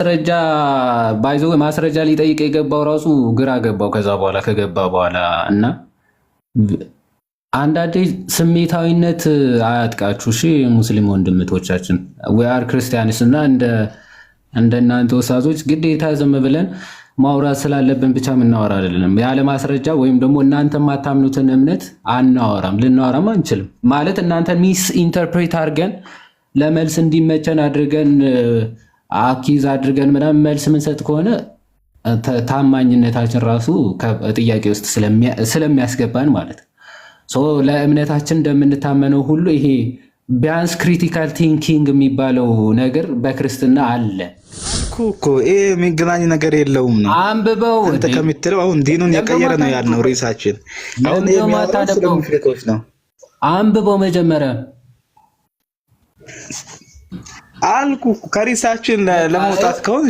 ማስረጃ ባይዞ ማስረጃ ሊጠይቅ የገባው ራሱ ግራ ገባው። ከዛ በኋላ ከገባ በኋላ እና አንዳንዴ ስሜታዊነት አያጥቃችሁ። እሺ ሙስሊም ወንድምቶቻችን we are ክርስቲያንስ እና እንደናንተ ወሳዞች ግዴታ ዝም ብለን ማውራት ስላለብን ብቻ ምናወራ አይደለም። ያለ ማስረጃ ወይም ደግሞ እናንተ ማታምኑትን እምነት አናወራም፣ ልናወራም አንችልም። ማለት እናንተ ሚስ ኢንተርፕሬት አድርገን ለመልስ እንዲመቸን አድርገን አኪዝ አድርገን ምናምን መልስ ምንሰጥ ከሆነ ታማኝነታችን ራሱ ጥያቄ ውስጥ ስለሚያስገባን ማለት ሶ ለእምነታችን እንደምንታመነው ሁሉ ይሄ ቢያንስ ክሪቲካል ቲንኪንግ የሚባለው ነገር በክርስትና አለ እኮ ይሄ የሚገናኝ ነገር የለውም ነው። አንብበው አንተ ከምትለው አሁን ዲኑን የቀየረ ነው ያልነው ሬሳችን አሁን የሚያወራው ሙሽሪኮች ነው። አንብበው መጀመሪያ አልኩ ከሪሳችን ለመውጣት ከሆነ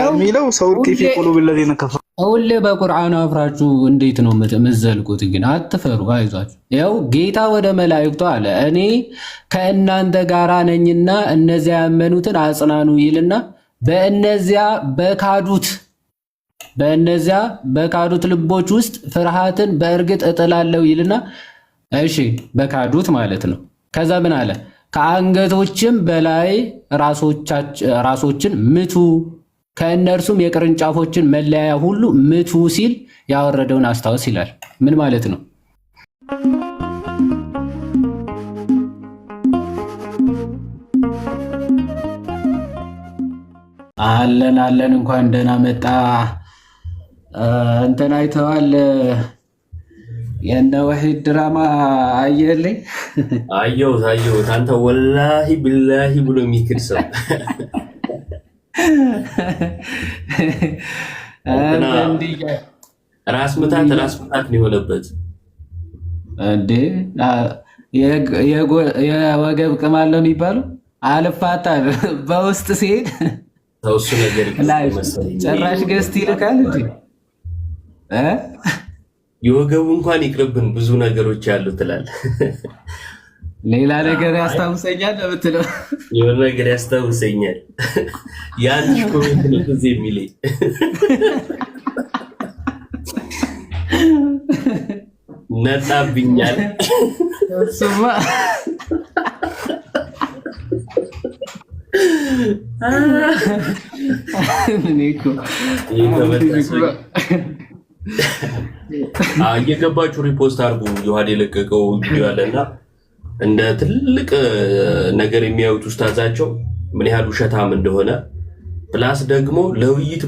የሚለው ሰው ርቂፊ ቁሉብ الذين كفروا ሁሌ በቁርአን አፍራችሁ እንዴት ነው የምትዘልቁት? ግን አትፈሩ፣ አይዟችሁ። ያው ጌታ ወደ መላእክቱ አለ እኔ ከእናንተ ጋራ ነኝና እነዚያ ያመኑትን አጽናኑ ይልና በእነዚያ በካዱት ልቦች ውስጥ ፍርሃትን በእርግጥ እጥላለሁ ይልና እሺ በካዱት ማለት ነው። ከዛ ምን አለ? ከአንገቶችም በላይ ራሶችን ምቱ ከእነርሱም የቅርንጫፎችን መለያ ሁሉ ምቱ ሲል ያወረደውን አስታውስ ይላል። ምን ማለት ነው? አለን እንኳን ደህና መጣ። እንትን አይተዋል? የነ ወሒድ ድራማ አየልኝ? አየሁት። አንተ ወላሂ ቢላሂ ብሎ የሚክድ ሰው ራስ ምታት ነው የሆነበት እንዴ? የወገብ ቅማል ነው የሚባለው። አልፋታ በውስጥ ሲሄድ ተውሱ ነገር ጭራሽ ገዝት ይልካል እንዴ? የወገቡ እንኳን ይቅርብን ብዙ ነገሮች ያሉ ትላል። ሌላ ነገር ያስታውሰኛል ለምትለው የሆነ ነገር ያስታውሰኛል። ያን ኮሜንት ነው እዚህ የሚለኝ ነጣብኛል። እሱማ እየገባችሁ ሪፖስት አድርጉ። ዮሐድ የለቀቀው ቪዲዮ አለና እንደ ትልቅ ነገር የሚያዩት ኡስታዛቸው ምን ያህል ውሸታም እንደሆነ ፕላስ ደግሞ ለውይይት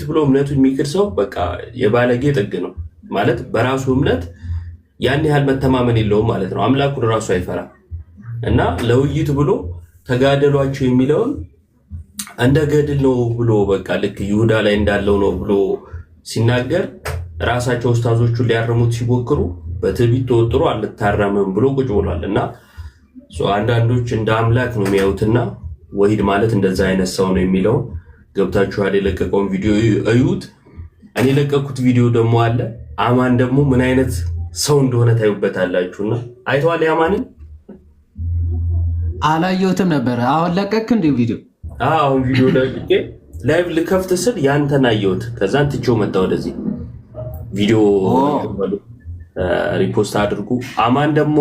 ብሎ እምነቱ የሚክድ ሰው በቃ የባለጌ ጥግ ነው ማለት። በራሱ እምነት ያን ያህል መተማመን የለውም ማለት ነው። አምላኩን ራሱ አይፈራም እና ለውይይት ብሎ ተጋደሏቸው የሚለውን እንደ ገድል ነው ብሎ በቃ ልክ ይሁዳ ላይ እንዳለው ነው ብሎ ሲናገር ራሳቸው ኡስታዞቹን ሊያርሙት ሲሞክሩ በትዕቢት ተወጥሮ አልታረምም ብሎ ቁጭ ብሏል። እና አንዳንዶች እንደ አምላክ ነው የሚያዩትና ወሒድ ማለት እንደዛ አይነት ሰው ነው የሚለው ገብታችሁ የለቀቀውን ቪዲዮ እዩት። እኔ የለቀኩት ቪዲዮ ደግሞ አለ። አማን ደግሞ ምን አይነት ሰው እንደሆነ ታዩበታላችሁና አይተዋል። ያማንን አላየሁትም ነበር። አሁን ለቀቅክ እንደ ቪዲዮ? አሁን ቪዲዮ ለቅቄ ላይቭ ልከፍት ስል ያንተን አየሁት። ከዛን ትቼው መጣ ወደዚህ ቪዲዮ ሪፖስት አድርጉ። አማን ደግሞ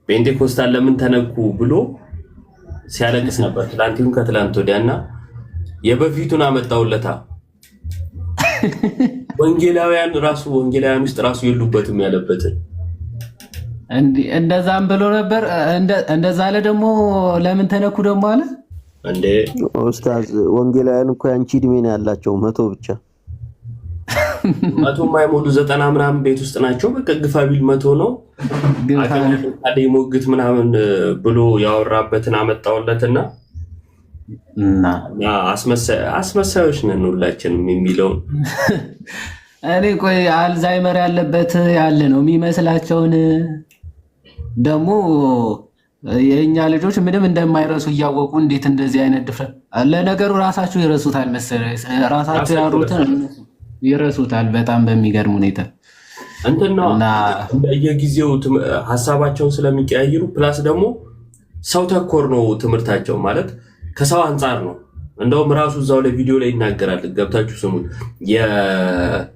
ፔንቴኮስታል ለምን ተነኩ ብሎ ሲያለቅስ ነበር ትላንትም ከትላንት ወዲያና የበፊቱን አመጣውለታ። ወንጌላውያን ውስጥ ራሱ የሉበትም ያለበትን እንደዛም ብሎ ነበር። እንደዛ አለ ደግሞ ለምን ተነኩ ደግሞ አለ እንዴ? ኡስታዝ ወንጌላውያን እኮ ያንቺ እድሜ ነው ያላቸው 100 ብቻ 100 የማይሞሉ 90 ምናምን ቤት ውስጥ ናቸው። በቃ ግፋ ቢል 100 ነው። አካባቢ ሞግት ምናምን ብሎ ያወራበትን አመጣውለትና አስመሳዮች ነን ሁላችንም የሚለውን እኔ ቆይ አልዛይመር ያለበት ያለ ነው የሚመስላቸውን ደግሞ የኛ ልጆች ምንም እንደማይረሱ እያወቁ እንዴት እንደዚህ አይነት ድፍረት። ለነገሩ ራሳቸው ይረሱታል መሰለኝ። ራሳቸው ያሩትን ይረሱታል በጣም በሚገርም ሁኔታ። እንትና በየጊዜው ሐሳባቸውን ስለሚቀያየሩ ፕላስ ደግሞ ሰው ተኮር ነው ትምህርታቸው ማለት ከሰው አንጻር ነው። እንደውም ራሱ እዛው ላይ ቪዲዮ ላይ ይናገራል። ገብታችሁ ስሙት። የአቅም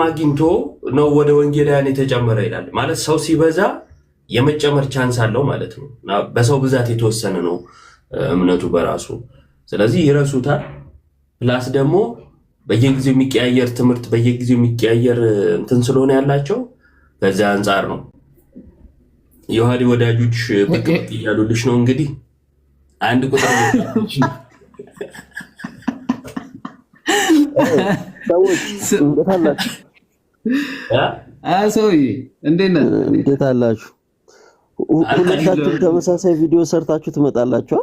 አግኝቶ ነው ወደ ወንጌላውያን የተጨመረ ይላል። ማለት ሰው ሲበዛ የመጨመር ቻንስ አለው ማለት ነው። በሰው ብዛት የተወሰነ ነው እምነቱ በራሱ። ስለዚህ ይረሱታል። ፕላስ ደግሞ በየጊዜው የሚቀያየር ትምህርት በየጊዜው የሚቀያየር እንትን ስለሆነ ያላቸው በዛ አንጻር ነው። የውሃዴ ወዳጆች ብቅ እያሉልሽ ነው እንግዲህ አንድ ቁጥር ሰዎች እንዴት አላችሁ? ሰውዬ እንዴት አላችሁ? ሁላችሁም ተመሳሳይ ቪዲዮ ሰርታችሁ ትመጣላችሁ።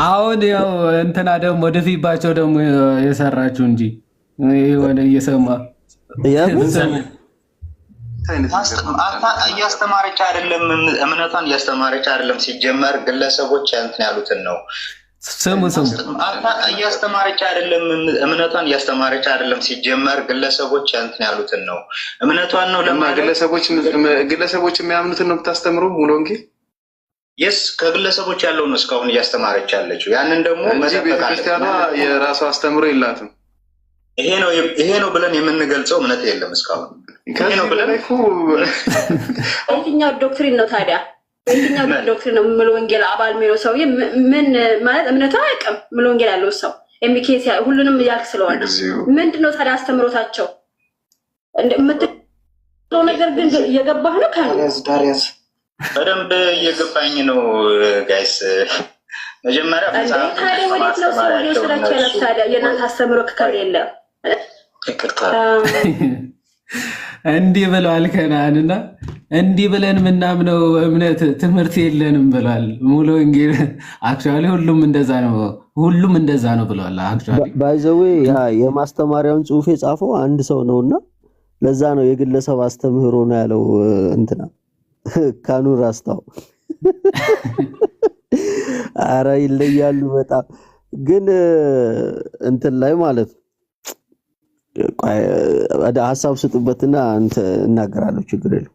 አሁን ያው እንትና ደግሞ ወደፊባቸው ደግሞ የሰራችሁ እንጂ የሆነ እየሰማ እያስተማረች አይደለም፣ እምነቷን እያስተማረች አይደለም። ሲጀመር ግለሰቦች እንትን ያሉትን ነው። ስሙ እያስተማረች አይደለም፣ እምነቷን እያስተማረች አይደለም። ሲጀመር ግለሰቦች እንትን ያሉትን ነው። እምነቷን ነው ግለሰቦች የሚያምኑትን ነው የምታስተምረው ሙሉ ወንጌል የስ ከግለሰቦች ያለውን እስካሁን እያስተማረች ያለችው። ያንን ደግሞ ቤተክርስቲያኗ የራሷ አስተምሮ የላትም። ይሄ ነው ብለን የምንገልጸው እምነት የለም እስካሁን። ይሄ ነው ብለን የትኛው ዶክትሪን ነው ታዲያ? የትኛው ዶክትሪን ነው ሙሉ ወንጌል አባል የሚለው ሰው ምን ማለት እምነቱ አያውቅም? ሙሉ ወንጌል ያለው ሰው ኤምኬስ ሁሉንም ያልክ ስለሆነ ምንድነው ታዲያ አስተምሮታቸው? የምትለው ነገር ግን እየገባህ ነው ካለ በደንብ እየገባኝ ነው ጋይስ። መጀመሪያ ታዲያ ወዴት ነው ሰው ሊወስዳቸው ያለ? ታዲያ የእናንተ አስተምሮ ከሌለ እንዲህ ብለዋል ከነአንና እንዲህ ብለን ምናምነው እምነት ትምህርት የለንም ብለዋል። ሙሉ ወንጌል አክቹዋሊ ሁሉም እንደዛ ነው ብለዋል። አክቹዋሊ ባይ ዘ ዌይ የማስተማሪያውን ጽሑፍ የጻፈው አንድ ሰው ነውና ለዛ ነው የግለሰብ አስተምህሮ ነው ያለው እንትና ካኑር አስታው። አረ ይለያሉ በጣም ግን እንትን ላይ ማለት ሀሳብ ስጡበትና እናገራለሁ። ችግር የለም።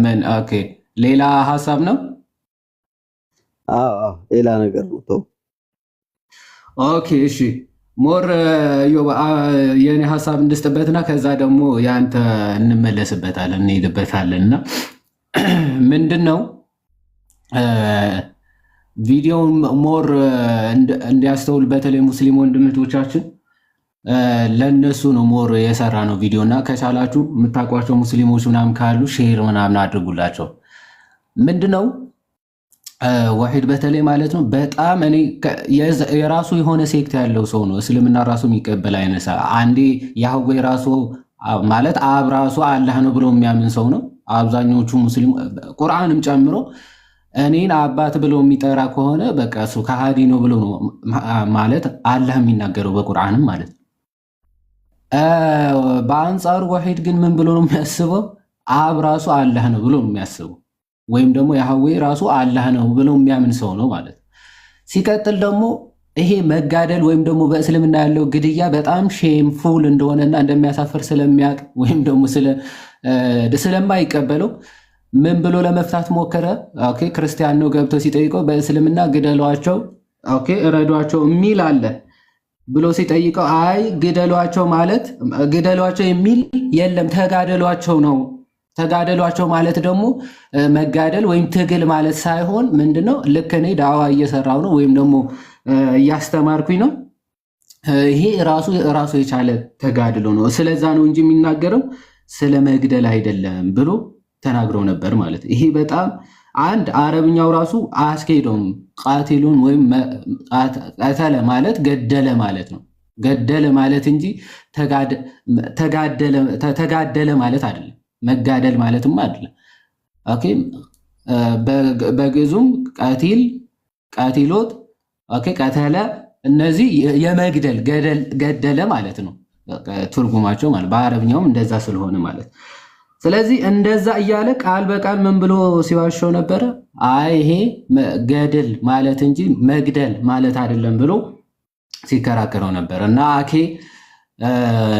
ምን ኦኬ፣ ሌላ ሀሳብ ነው። ሌላ ነገር ነው። ኦኬ እሺ፣ ሞር የኔ ሀሳብ እንድስጥበትና ከዛ ደግሞ ያንተ እንመለስበታለን እንሄድበታለንና ምንድነው ቪዲዮውን ሞር እንዲያስተውል በተለይ ሙስሊም ወንድሞቻችን ለነሱ ነው ሞር የሰራ ነው ቪዲዮና ከቻላችሁ የምታውቋቸው ሙስሊሞች ምናምን ካሉ ሼር ምናምን አድርጉላቸው። ምንድነው ዋሂድ በተለይ ማለት ነው በጣም እኔ የራሱ የሆነ ሴክት ያለው ሰው ነው። እስልምና ራሱ የሚቀበል አይነሳ አንዴ ያህዌ ራሱ ማለት አብ ራሱ አላህ ነው ብሎ የሚያምን ሰው ነው። አብዛኞቹ ሙስሊም ቁርአንም ጨምሮ እኔን አባት ብሎ የሚጠራ ከሆነ በቃ እሱ ከሃዲ ነው ብሎ ነው ማለት አላህ የሚናገረው በቁርአንም ማለት ነው። በአንጻሩ ዋሂድ ግን ምን ብሎ ነው የሚያስበው? አብ ራሱ አላህ ነው ብሎ ነው የሚያስበው ወይም ደግሞ ያህዌ ራሱ አላህ ነው ብሎ የሚያምን ሰው ነው ማለት። ሲቀጥል ደግሞ ይሄ መጋደል ወይም ደግሞ በእስልምና ያለው ግድያ በጣም ሼምፉል እንደሆነና እንደሚያሳፍር ስለሚያውቅ ወይም ደግሞ ስለማይቀበለው ምን ብሎ ለመፍታት ሞከረ? ኦኬ ክርስቲያን ነው ገብቶ ሲጠይቀው በእስልምና ግደሏቸው፣ ኦኬ እረዷቸው የሚል አለ ብሎ ሲጠይቀው አይ ግደሏቸው ማለት ግደሏቸው የሚል የለም ተጋደሏቸው ነው። ተጋደሏቸው ማለት ደግሞ መጋደል ወይም ትግል ማለት ሳይሆን ምንድነው ልክ እኔ ዳዋ እየሰራው ነው ወይም ደግሞ እያስተማርኩኝ ነው፣ ይሄ ራሱ የቻለ ተጋድሎ ነው። ስለዛ ነው እንጂ የሚናገረው ስለ መግደል አይደለም ብሎ ተናግረው ነበር ማለት። ይሄ በጣም አንድ አረብኛው ራሱ አያስኬደውም። ቃቲሉን ወይም ቀተለ ማለት ገደለ ማለት ነው። ገደለ ማለት እንጂ ተጋደለ ማለት አይደለም። መጋደል ማለትም አይደለም። ኦኬ በግዙም ቀቲል፣ ቀቲሎት፣ ኦኬ ቀተለ እነዚህ የመግደል ገደለ ማለት ነው ትርጉማቸው ማለት በአረብኛውም እንደዛ ስለሆነ ማለት። ስለዚህ እንደዛ እያለ ቃል በቃል ምን ብሎ ሲዋሸው ነበረ? አይ ይሄ ገድል ማለት እንጂ መግደል ማለት አይደለም ብሎ ሲከራከረው ነበር እና አኬ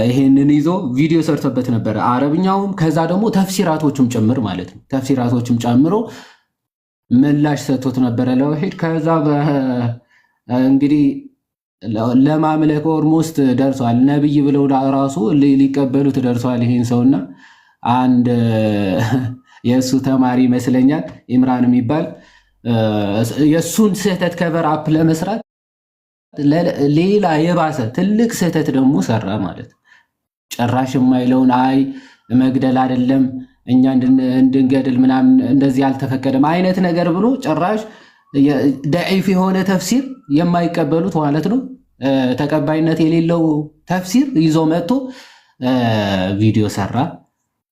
ይሄንን ይዞ ቪዲዮ ሰርቶበት ነበረ አረብኛውም ከዛ ደግሞ ተፍሲራቶችም ጭምር ማለት ነው። ተፍሲራቶችም ጨምሮ ምላሽ ሰጥቶት ነበረ ለወሒድ። ከዛ እንግዲህ ለማምለክ ኦልሞስት ደርሷል። ነብይ ብለው ራሱ ሊቀበሉት ደርሷል ይሄን ሰውና አንድ የእሱ ተማሪ ይመስለኛል ኢምራን የሚባል የእሱን ስህተት ከቨር አፕ ለመስራት ሌላ የባሰ ትልቅ ስህተት ደግሞ ሰራ ማለት። ጭራሽ የማይለውን አይ መግደል አይደለም እኛ እንድንገድል ምናምን እንደዚህ አልተፈቀደም አይነት ነገር ብሎ ጭራሽ ደዒፍ የሆነ ተፍሲር የማይቀበሉት ማለት ነው፣ ተቀባይነት የሌለው ተፍሲር ይዞ መጥቶ ቪዲዮ ሰራ።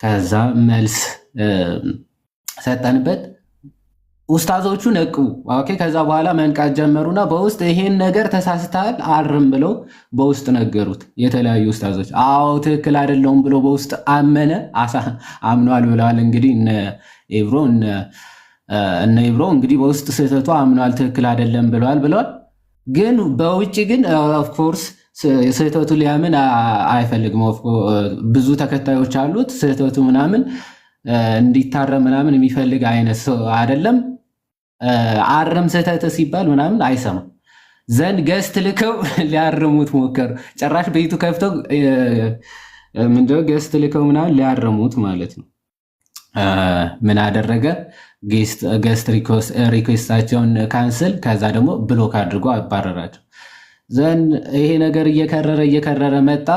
ከዛ መልስ ሰጠንበት። ኡስታዞቹ ነቁ። ኦኬ። ከዛ በኋላ መንቃት ጀመሩና በውስጥ ይሄን ነገር ተሳስተሃል አርም ብለው በውስጥ ነገሩት። የተለያዩ ኡስታዞች አዎ ትክክል አይደለሁም ብሎ በውስጥ አመነ። አምኗል ብለዋል። እንግዲህ እነ ኢብሮ እንግዲህ በውስጥ ስህተቱ አምኗል፣ ትክክል አይደለም ብለዋል። ግን በውጭ ግን ኦፍኮርስ ስህተቱ ሊያምን አይፈልግም። ብዙ ተከታዮች አሉት። ስህተቱ ምናምን እንዲታረም ምናምን የሚፈልግ አይነት ሰው አይደለም። አርም ስህተት ሲባል ምናምን አይሰማም። ዘንድ ገስት ልከው ሊያርሙት ሞከሩ። ጭራሽ ቤቱ ከፍተው ምንድነው ገስት ልከው ምናምን ሊያርሙት ማለት ነው። ምን አደረገ? ገስት ሪኩዌስታቸውን ካንስል፣ ከዛ ደግሞ ብሎክ አድርጎ አባረራቸው። ዘንድ ይሄ ነገር እየከረረ መጣ።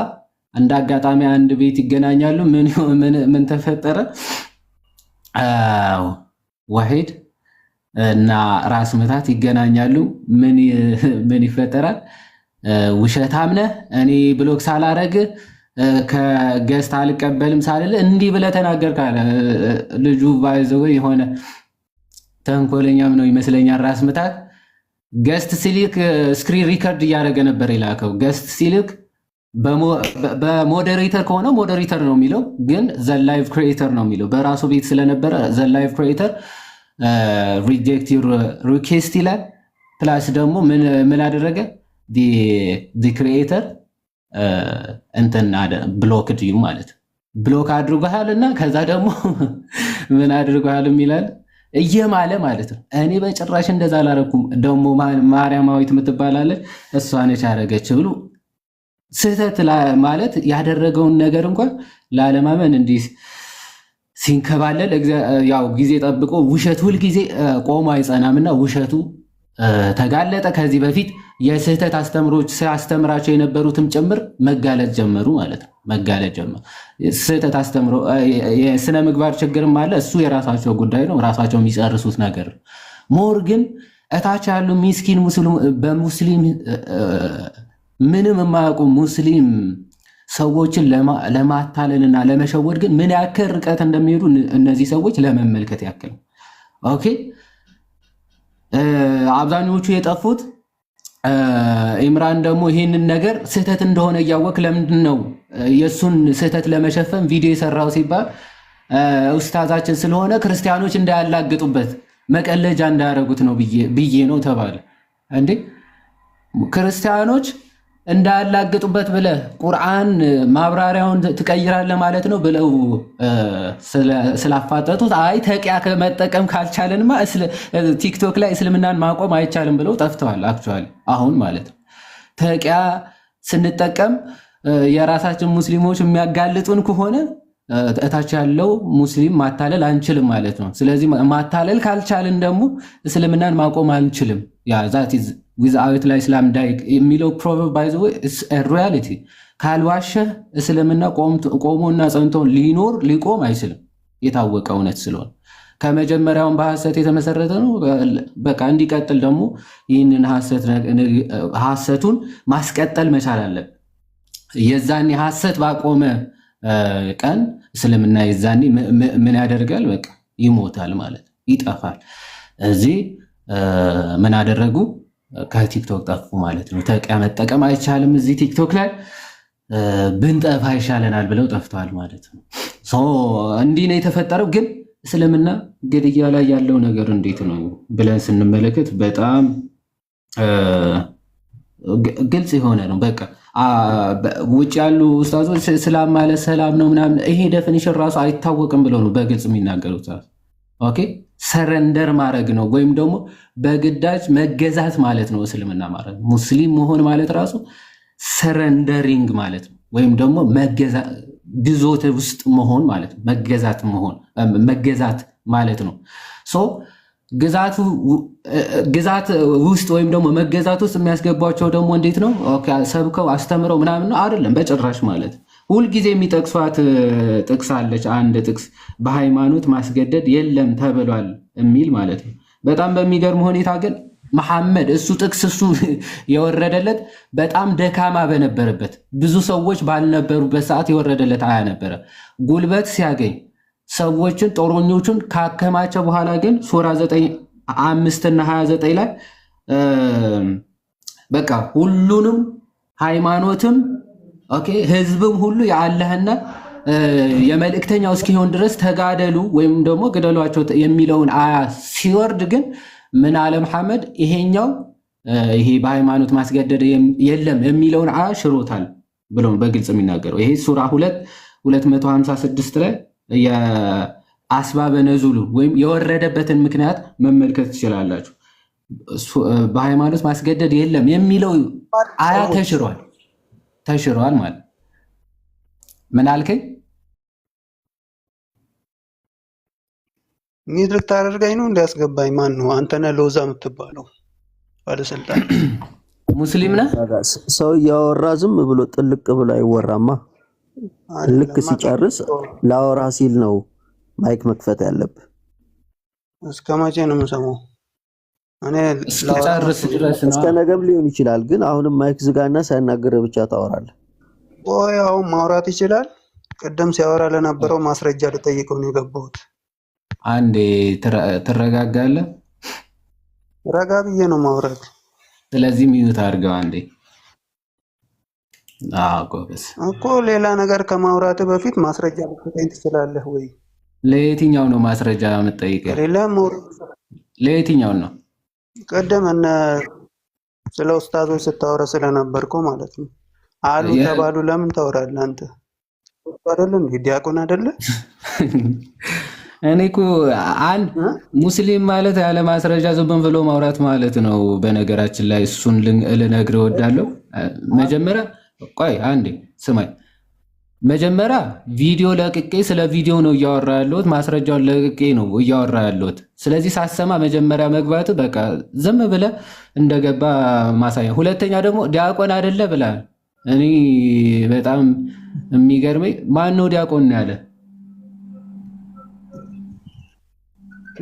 እንደ አጋጣሚ አንድ ቤት ይገናኛሉ። ምን ተፈጠረ? ወሒድ እና ራስ ምታት ይገናኛሉ። ምን ይፈጠራል? ውሸታም ነህ፣ እኔ ብሎክ ሳላረግ ከገስት አልቀበልም ሳልል እንዲህ ብለህ ተናገር ካለ ልጁ ባይዘው የሆነ ተንኮለኛም ነው ይመስለኛል። ራስ ምታት ገስት ሲልክ ስክሪን ሪከርድ እያደረገ ነበር የላከው። ገስት ሲልክ በሞዴሬተር ከሆነ ሞዴሬተር ነው የሚለው፣ ግን ዘ ላይቭ ክሪኤተር ነው የሚለው። በራሱ ቤት ስለነበረ ዘ ላይቭ ክሪኤተር ሪጀክት ዩር ሪኩዌስት ይላል። ፕላስ ደግሞ ምን አደረገ? ዲ ክሪኤተር እንትን ብሎክድ ዩ ማለት ብሎክ አድርጎሃል እና ከዛ ደግሞ ምን አድርጎሃል የሚላል እየማለ ማለት ነው። እኔ በጭራሽ እንደዛ አላረኩም። ደግሞ ማርያማዊት የምትባላለች እሷ ነች ያደረገች ብሎ ስህተት ማለት ያደረገውን ነገር እንኳን ላለማመን እንዲህ ሲንከባለል ያው ጊዜ ጠብቆ ውሸት ሁልጊዜ ቆሞ አይጸናምና ውሸቱ ተጋለጠ። ከዚህ በፊት የስህተት አስተምሮች ሲያስተምራቸው የነበሩትም ጭምር መጋለጥ ጀመሩ ማለት ነው። መጋለጥ ጀመሩ። ስህተት አስተምሮ የስነ ምግባር ችግርም አለ። እሱ የራሳቸው ጉዳይ ነው፣ ራሳቸው የሚጨርሱት ነገር። ሞር ግን እታች ያሉ ሚስኪን በሙስሊም ምንም የማያውቁ ሙስሊም ሰዎችን ለማታለልና ለመሸወድ ግን ምን ያክል ርቀት እንደሚሄዱ እነዚህ ሰዎች ለመመልከት ያክል። ኦኬ። አብዛኞቹ የጠፉት ኢምራን ደግሞ ይህንን ነገር ስህተት እንደሆነ እያወቅ ለምንድን ነው የእሱን ስህተት ለመሸፈን ቪዲዮ የሰራው ሲባል ኡስታዛችን ስለሆነ ክርስቲያኖች እንዳያላግጡበት መቀለጃ እንዳያደርጉት ነው ብዬ ነው ተባለ። እንዴ ክርስቲያኖች እንዳያላግጡበት ብለህ ቁርአን ማብራሪያውን ትቀይራለህ ማለት ነው ብለው ስላፋጠጡት አይ ተቂያ ከመጠቀም ካልቻለንማ ቲክቶክ ላይ እስልምናን ማቆም አይቻልም ብለው ጠፍተዋል። አክቹዋሊ አሁን ማለት ነው ተቂያ ስንጠቀም የራሳችን ሙስሊሞች የሚያጋልጡን ከሆነ እታች ያለው ሙስሊም ማታለል አንችልም ማለት ነው። ስለዚህ ማታለል ካልቻልን ደግሞ እስልምናን ማቆም አንችልም። ያ ዛት ኢዝ ዊዝአውት ላይ ኢስላም ዳይ የሚለው ፕሮቨርብ ባይ ዘ ወይ ኢትስ አ ሪያሊቲ። ካልዋሸህ እስልምና ቆሞና ጸንቶ ሊቆም አይችልም። የታወቀ እውነት ስለሆነ ከመጀመሪያውን በሐሰት የተመሰረተ ነው። በቃ እንዲቀጥል ደግሞ ይህንን ሐሰቱን ማስቀጠል መቻል አለብን። የዛኔ ሐሰት ባቆመ ቀን እስልምና የዛኔ ምን ያደርጋል? በቃ ይሞታል ማለት ይጠፋል። እዚህ ምን አደረጉ? ከቲክቶክ ጠፉ ማለት ነው። ተቂያ መጠቀም አይቻልም እዚህ ቲክቶክ ላይ ብንጠፋ ይሻለናል ብለው ጠፍተዋል ማለት ነው። እንዲህ ነው የተፈጠረው። ግን እስልምና ግድያ ላይ ያለው ነገር እንዴት ነው ብለን ስንመለከት በጣም ግልጽ የሆነ ነው። በቃ ውጭ ያሉ ኡስታዞች እስላም ማለት ሰላም ነው ምናምን፣ ይሄ ዴፊኒሽን ራሱ አይታወቅም ብለው ነው በግልጽ የሚናገሩት። ኦኬ ሰረንደር ማድረግ ነው፣ ወይም ደግሞ በግዳጅ መገዛት ማለት ነው። እስልምና ማለት ሙስሊም መሆን ማለት ራሱ ሰረንደሪንግ ማለት ነው፣ ወይም ደግሞ ግዞት ውስጥ መሆን ማለት ነው። መገዛት ማለት ነው። ግዛት ውስጥ ወይም ደግሞ መገዛት ውስጥ የሚያስገቧቸው ደግሞ እንዴት ነው? ሰብከው አስተምረው ምናምን ነው አይደለም፣ በጭራሽ ማለት ነው። ሁልጊዜ የሚጠቅሷት ጥቅስ አለች፣ አንድ ጥቅስ በሃይማኖት ማስገደድ የለም ተብሏል የሚል ማለት ነው። በጣም በሚገርም ሁኔታ ግን መሐመድ እሱ የወረደለት በጣም ደካማ በነበረበት ብዙ ሰዎች ባልነበሩበት ሰዓት የወረደለት አያ ነበረ። ጉልበት ሲያገኝ ሰዎችን ጦረኞቹን ካከማቸ በኋላ ግን ሱራ 9:5 እና 29 ላይ በቃ ሁሉንም ሃይማኖትም ህዝብም ሁሉ የአላህና የመልእክተኛው እስኪሆን ድረስ ተጋደሉ ወይም ደግሞ ግደሏቸው የሚለውን አያ ሲወርድ ግን ምን አለ መሐመድ? ይሄ በሃይማኖት ማስገደድ የለም የሚለውን አያ ሽሮታል ብሎ በግልጽ የሚናገረው ይሄ ሱራ 256 ላይ የአስባበ ነዙሉ ወይም የወረደበትን ምክንያት መመልከት ትችላላችሁ። በሃይማኖት ማስገደድ የለም የሚለው አያ ተሽሯል ማለት ምን አልከኝ? ሚት ልታደርገኝ ነው እንዲያስገባኝ? ማን ነው? አንተነህ ሎዛ የምትባለው ባለስልጣን ሙስሊም ነህ? ሰው እያወራ ዝም ብሎ ጥልቅ ብሎ አይወራማ። ልክ ሲጨርስ ላወራ ሲል ነው ማይክ መክፈት ያለብህ። እስከ መቼ ነው የምሰማው? እኔ እስከጨርስ ድረስ ነው። እስከ ነገም ሊሆን ይችላል፣ ግን አሁንም ማይክ ዝጋና ሳያናግርህ ብቻ ታወራለህ። አሁን ማውራት ይችላል። ቅድም ሲያወራ ለነበረው ማስረጃ ልጠይቀው ነው የገባሁት። አንዴ ትረጋጋለህ? ረጋ ብዬ ነው ማውራት። ስለዚህ ሚዩት አድርገው አንዴ። ጎበዝ እኮ ሌላ ነገር ከማውራት በፊት ማስረጃ ልትጠይቅ ትችላለህ ወይ? ለየትኛው ነው ማስረጃ የምትጠይቀው? ለየትኛው ነው? ቅድም ስለ ኡስታዞች ስታወራ ስለነበርኩ ማለት ነው። አሉ ተባሉ ለምን ታወራለህ አንተ? አይደለ እንዴ? ዲያቆን አይደለ? እኔ እኮ አንድ ሙስሊም ማለት ያለ ማስረጃ ዝም ብሎ ማውራት ማለት ነው። በነገራችን ላይ እሱን ልነግርህ እወዳለሁ። መጀመሪያ ቆይ አንዴ ስማኝ። መጀመሪያ ቪዲዮ ለቅቄ ስለ ቪዲዮ ነው እያወራ ያለሁት፣ ማስረጃውን ለቅቄ ነው እያወራ ያለሁት። ስለዚህ ሳሰማ መጀመሪያ መግባት በቃ ዝም ብለህ እንደገባ ማሳያ። ሁለተኛ ደግሞ ዲያቆን አይደለ ብለሃል። እኔ በጣም የሚገርመኝ ማን ነው ዲያቆን ነው ያለ?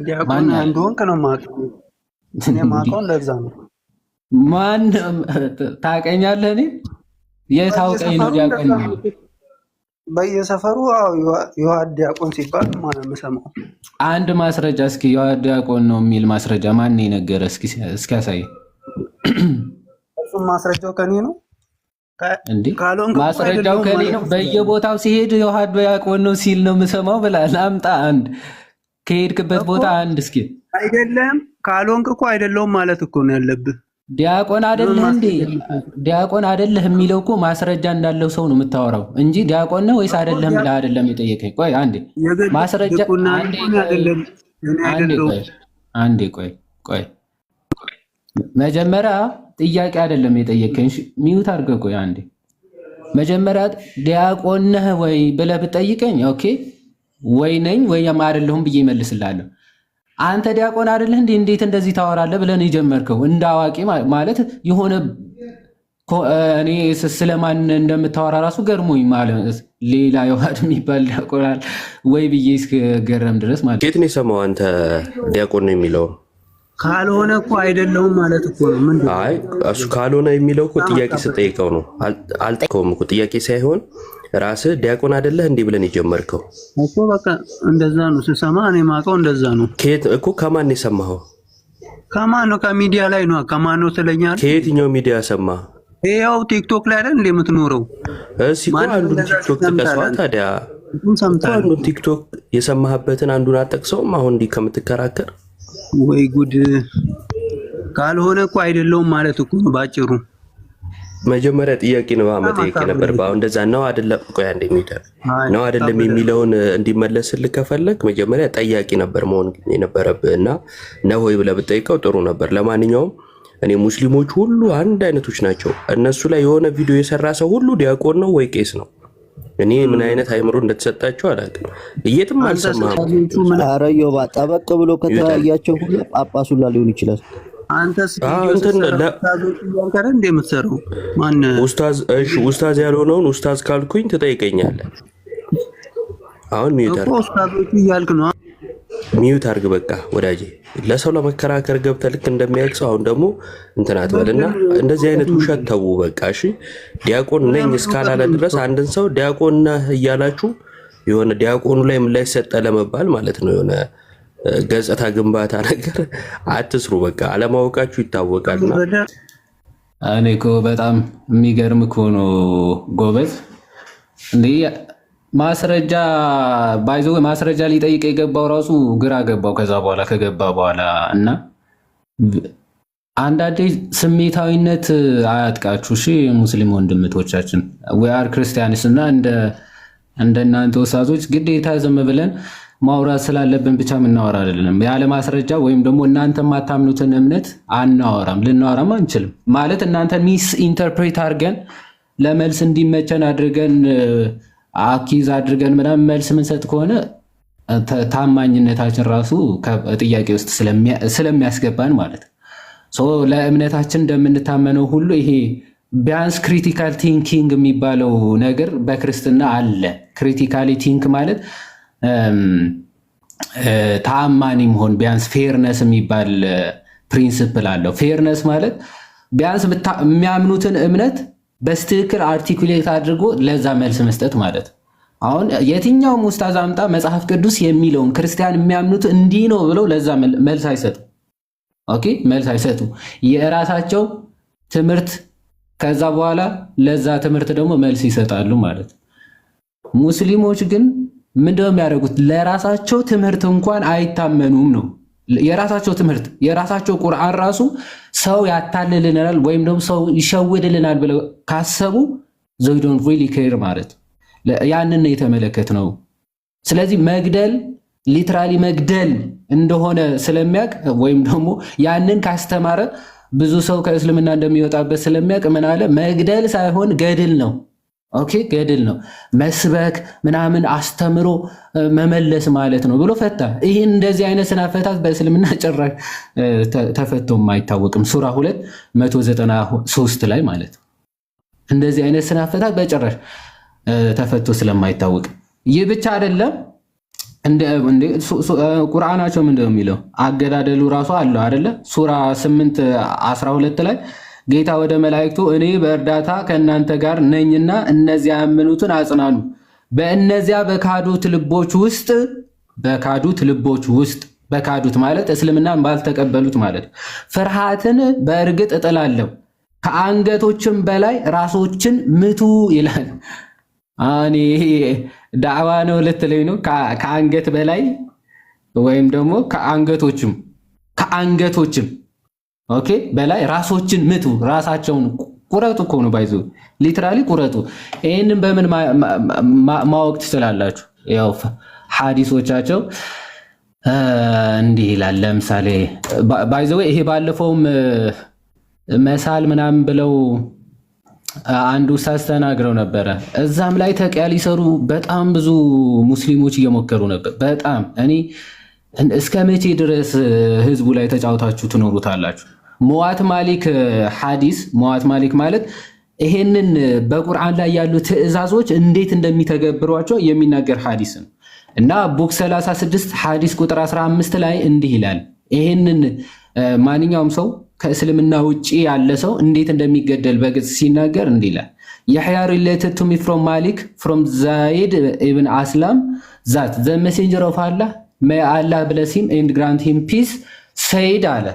ዲያቆን እንደሆንክ ነው የማውቀው። እኔ የማውቀው እንደዛ ነው። ማን ታውቀኛለህ? እኔ የታውቀኝ ነው ዲያቆን ነው በየሰፈሩ ዮሐድ ዲያቆን ሲባል ማን የምሰማው? አንድ ማስረጃ እስኪ ዮሐድ ዲያቆን ነው የሚል ማስረጃ ማን የነገረ? እስኪ ያሳይ። እሱም ማስረጃው ከኔ ነው እንዴ? ማስረጃው ከኔ ነው። በየቦታው ሲሄድ ዮሐድ ዲያቆን ነው ሲል ነው የምሰማው ብለሃል። አምጣ አንድ ከሄድክበት ቦታ አንድ እስኪ። አይደለም ካልሆንክ እኮ አይደለሁም ማለት እኮ ነው ያለብህ። ዲያቆን አይደለህ እንዴ? ዲያቆን አይደለህ የሚለው እኮ ማስረጃ እንዳለው ሰው ነው የምታወራው እንጂ ዲያቆን ነው ወይስ አይደለም ብለህ አይደለም የጠየቀኝ። ቆይ አንዴ ማስረጃ አንዴ ቆይ መጀመሪያ ጥያቄ አይደለም የጠየቀኝ። ሚዩት አድርገህ ቆይ አንዴ። መጀመሪያ ዲያቆን ነህ ወይ ብለህ ብጠይቀኝ ኦኬ ወይ ነኝ ወይ አይደለሁም ብዬ እመልስልሃለሁ። አንተ ዲያቆን አይደለህ እንዴ? እንዴት እንደዚህ ታወራለህ ብለን የጀመርከው እንደ አዋቂ ማለት የሆነ እኔ ስለማን እንደምታወራ ራሱ ገርሞኝ ማለት ሌላ ዮሐድ የሚባል ዲያቆን ወይ ብዬ እስከገረም ድረስ ማለት። የት ነው የሰማው አንተ ዲያቆን ነው የሚለው? ካልሆነ እኮ አይደለሁም ማለት እኮ ነው። ምንድን ነው? አይ እሱ ካልሆነ የሚለው እኮ ጥያቄ ስጠይቀው ነው። አልጠይቀውም እኮ ጥያቄ ሳይሆን ራስህ ዲያቆን አይደለህ እንዲህ ብለን የጀመርከው እኮ በቃ እንደዛ ነው ስሰማ እኔ የማውቀው እንደዛ ነው። ከየት እኮ ከማን የሰማኸው? ከማን ነው? ከሚዲያ ላይ ነው። ከማን ነው ስለኛል? ከየትኛው ሚዲያ ሰማህ? ይኸው ቲክቶክ ላይ አይደል እንደ የምትኖረው? እሺ እኮ አንዱን ቲክቶክ ጥቀሰዋ ታዲያ። አንዱን ቲክቶክ የሰማህበትን አንዱን አጠቅሰውም አሁን እንዲህ ከምትከራከር። ወይ ጉድ! ካልሆነ እኮ አይደለሁም ማለት እኮ ነው ባጭሩ። መጀመሪያ ጥያቄ ነው መጠየቅ ነበር። አሁን እንደዛ ነው አይደለም? ቆይ አንዴ ሚደር ነው አይደለም የሚለውን እንዲመለስልህ ከፈለክ መጀመሪያ ጠያቂ ነበር መሆን የነበረብህና ነው ወይ ብለህ ብጠይቀው ጥሩ ነበር። ለማንኛውም እኔ ሙስሊሞች ሁሉ አንድ አይነቶች ናቸው። እነሱ ላይ የሆነ ቪዲዮ የሰራ ሰው ሁሉ ዲያቆን ነው ወይ ቄስ ነው። እኔ ምን አይነት አይምሮ እንደተሰጣቸው አላውቅም። እየትም አልሰማህም። ኧረ ዮባ ጠበቅ ብሎ ከተያያቸው ሁሉ ጳጳሱ ሊሆን ይችላል። አንተስ እንደምትሰራው ማን ኡስታዝ? እሺ ኡስታዝ ያልሆነውን ኡስታዝ ካልኩኝ ትጠይቀኛለህ። አሁን ሚዩት አድርግ። ኡስታዞቹ እያልክ ነው። ሚዩት አድርግ በቃ ወዳጄ። ለሰው ለመከራከር ገብተህ ልክ እንደሚያክሰው አሁን ደግሞ እንትን አትበልና እንደዚህ አይነት ውሸት ተው በቃ። እሺ ዲያቆን ነኝ እስካላለ ድረስ አንድን ሰው ዲያቆን ነህ እያላችሁ የሆነ ዲያቆኑ ላይ ምን ላይ ሰጠ ለመባል ማለት ነው የሆነ ገጽታ ግንባታ ነገር አትስሩ። በቃ አለማወቃችሁ ይታወቃልና። እኔ እኮ በጣም የሚገርም እኮ ነው ጎበዝ። እንዴ ማስረጃ ባይዞ ማስረጃ ሊጠይቅ የገባው ራሱ ግራ ገባው። ከዛ በኋላ ከገባ በኋላ እና አንዳንዴ ስሜታዊነት አያጥቃችሁ። እሺ ሙስሊም ወንድምቶቻችን we are Christians እና እንደናንተ ወሳዞች ግዴታ ዝም ብለን ማውራት ስላለብን ብቻ ምናወራ አይደለም። ያለ ማስረጃ ወይም ደግሞ እናንተ ማታምኑትን እምነት አናወራም፣ ልናወራም አንችልም። ማለት እናንተ ሚስ ኢንተርፕሬት አድርገን ለመልስ እንዲመቸን አድርገን አኪዝ አድርገን ምናምን መልስ ምንሰጥ ከሆነ ታማኝነታችን ራሱ ጥያቄ ውስጥ ስለሚያስገባን ማለት ሶ ለእምነታችን እንደምንታመነው ሁሉ ይሄ ቢያንስ ክሪቲካል ቲንኪንግ የሚባለው ነገር በክርስትና አለ። ክሪቲካሊ ቲንክ ማለት ታማኒ መሆን፣ ቢያንስ ፌርነስ የሚባል ፕሪንሲፕል አለው። ፌርነስ ማለት ቢያንስ የሚያምኑትን እምነት በስትክክል አርቲኩሌት አድርጎ ለዛ መልስ መስጠት ማለት። አሁን የትኛውም ኡስታዝ አምጣ መጽሐፍ ቅዱስ የሚለውን ክርስቲያን የሚያምኑት እንዲህ ነው ብለው ለዛ መልስ አይሰጡ። ኦኬ መልስ አይሰጡ። የራሳቸው ትምህርት ከዛ በኋላ ለዛ ትምህርት ደግሞ መልስ ይሰጣሉ ማለት። ሙስሊሞች ግን ምንድነው የሚያደርጉት? ለራሳቸው ትምህርት እንኳን አይታመኑም ነው። የራሳቸው ትምህርት የራሳቸው ቁርአን ራሱ ሰው ያታልልናል ወይም ደግሞ ሰው ይሸውድልናል ብለው ካሰቡ they don't really care ማለት ያንን ነው የተመለከትነው። ስለዚህ መግደል ሊትራሊ መግደል እንደሆነ ስለሚያውቅ ወይም ደግሞ ያንን ካስተማረ ብዙ ሰው ከእስልምና እንደሚወጣበት ስለሚያውቅ ምን አለ? መግደል ሳይሆን ገድል ነው። ኦኬ ገድል ነው መስበክ ምናምን አስተምሮ መመለስ ማለት ነው ብሎ ፈታ። ይህን እንደዚህ አይነት ስናፈታት በእስልምና ጭራሽ ተፈቶም አይታወቅም። ሱራ 293 ላይ ማለት እንደዚህ አይነት ስናፈታት በጭራሽ ተፈቶ ስለማይታወቅ። ይህ ብቻ አይደለም። ቁርአናቸው ምንድነው የሚለው? አገዳደሉ ራሱ አለው አይደለ? ሱራ 8:12 ላይ ጌታ ወደ መላእክቱ እኔ በእርዳታ ከእናንተ ጋር ነኝና እነዚያ ያመኑትን አጽናኑ፣ በእነዚያ በካዱት ልቦች ውስጥ በካዱት ማለት እስልምናን ባልተቀበሉት ማለት ፍርሃትን በእርግጥ እጥላለሁ፣ ከአንገቶችም በላይ ራሶችን ምቱ ይላል። እኔ ዳዕዋ ነው ልትለኝ ነው? ከአንገት በላይ ወይም ደግሞ ከአንገቶችም ኦኬ በላይ ራሶችን ምቱ፣ ራሳቸውን ቁረጡ እኮ ነው ባይዞ ሊትራሊ ቁረጡ። ይህንን በምን ማወቅ ትችላላችሁ? ያው ሐዲሶቻቸው እንዲህ ይላል። ለምሳሌ ባይዞ ይሄ ባለፈውም መሳል ምናምን ብለው አንዱ ኡስታዝ ተናግረው ነበረ። እዛም ላይ ተቂያ ሊሰሩ በጣም ብዙ ሙስሊሞች እየሞከሩ ነበር። በጣም እኔ እስከ መቼ ድረስ ህዝቡ ላይ ተጫውታችሁ ትኖሩታላችሁ? ሙዋት ማሊክ ሐዲስ ሙዋት ማሊክ ማለት ይሄንን በቁርአን ላይ ያሉ ትዕዛዞች እንዴት እንደሚተገብሯቸው የሚናገር ሐዲስ ነው እና ቡክ 36 ሐዲስ ቁጥር 15 ላይ እንዲህ ይላል። ይሄንን ማንኛውም ሰው ከእስልምና ውጪ ያለ ሰው እንዴት እንደሚገደል በግልጽ ሲናገር እንዲህ ይላል። Yahya related to me from Malik from Zaid ibn Aslam that the messenger of Allah may Allah bless him and grant him peace said አለ።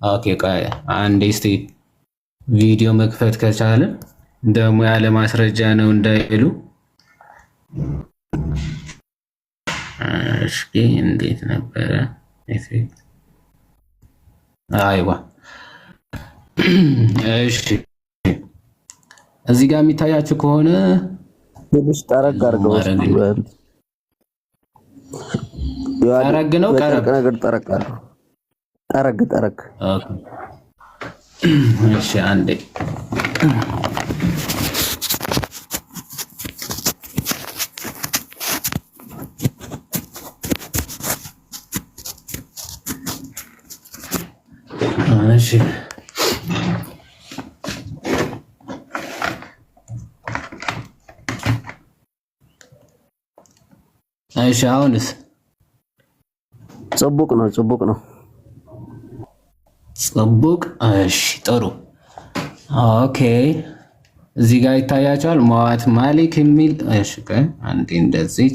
ኦኬ ቆይ አንዴ እስቲ ቪዲዮ መክፈት ከቻለ ደግሞ ያለ ማስረጃ ነው እንዳይሉ። እሺ እንዴት ነበረ? አይዋ እሺ እዚህ ጋር የሚታያችሁ ከሆነ ትንሽ ጠረግ አድርገው ጠረግ ነው ቀረብ ነገር ጠረግ አድርገው ጠረግ እሺ አንዴ እሺ እሺ አሁንስ ጽቡቅ ነው ጽቡቅ እሺ ጥሩ ኦኬ እዚህ ጋር ይታያችኋል መዋት ማሊክ የሚል እሺ አንዴ እንደዚህ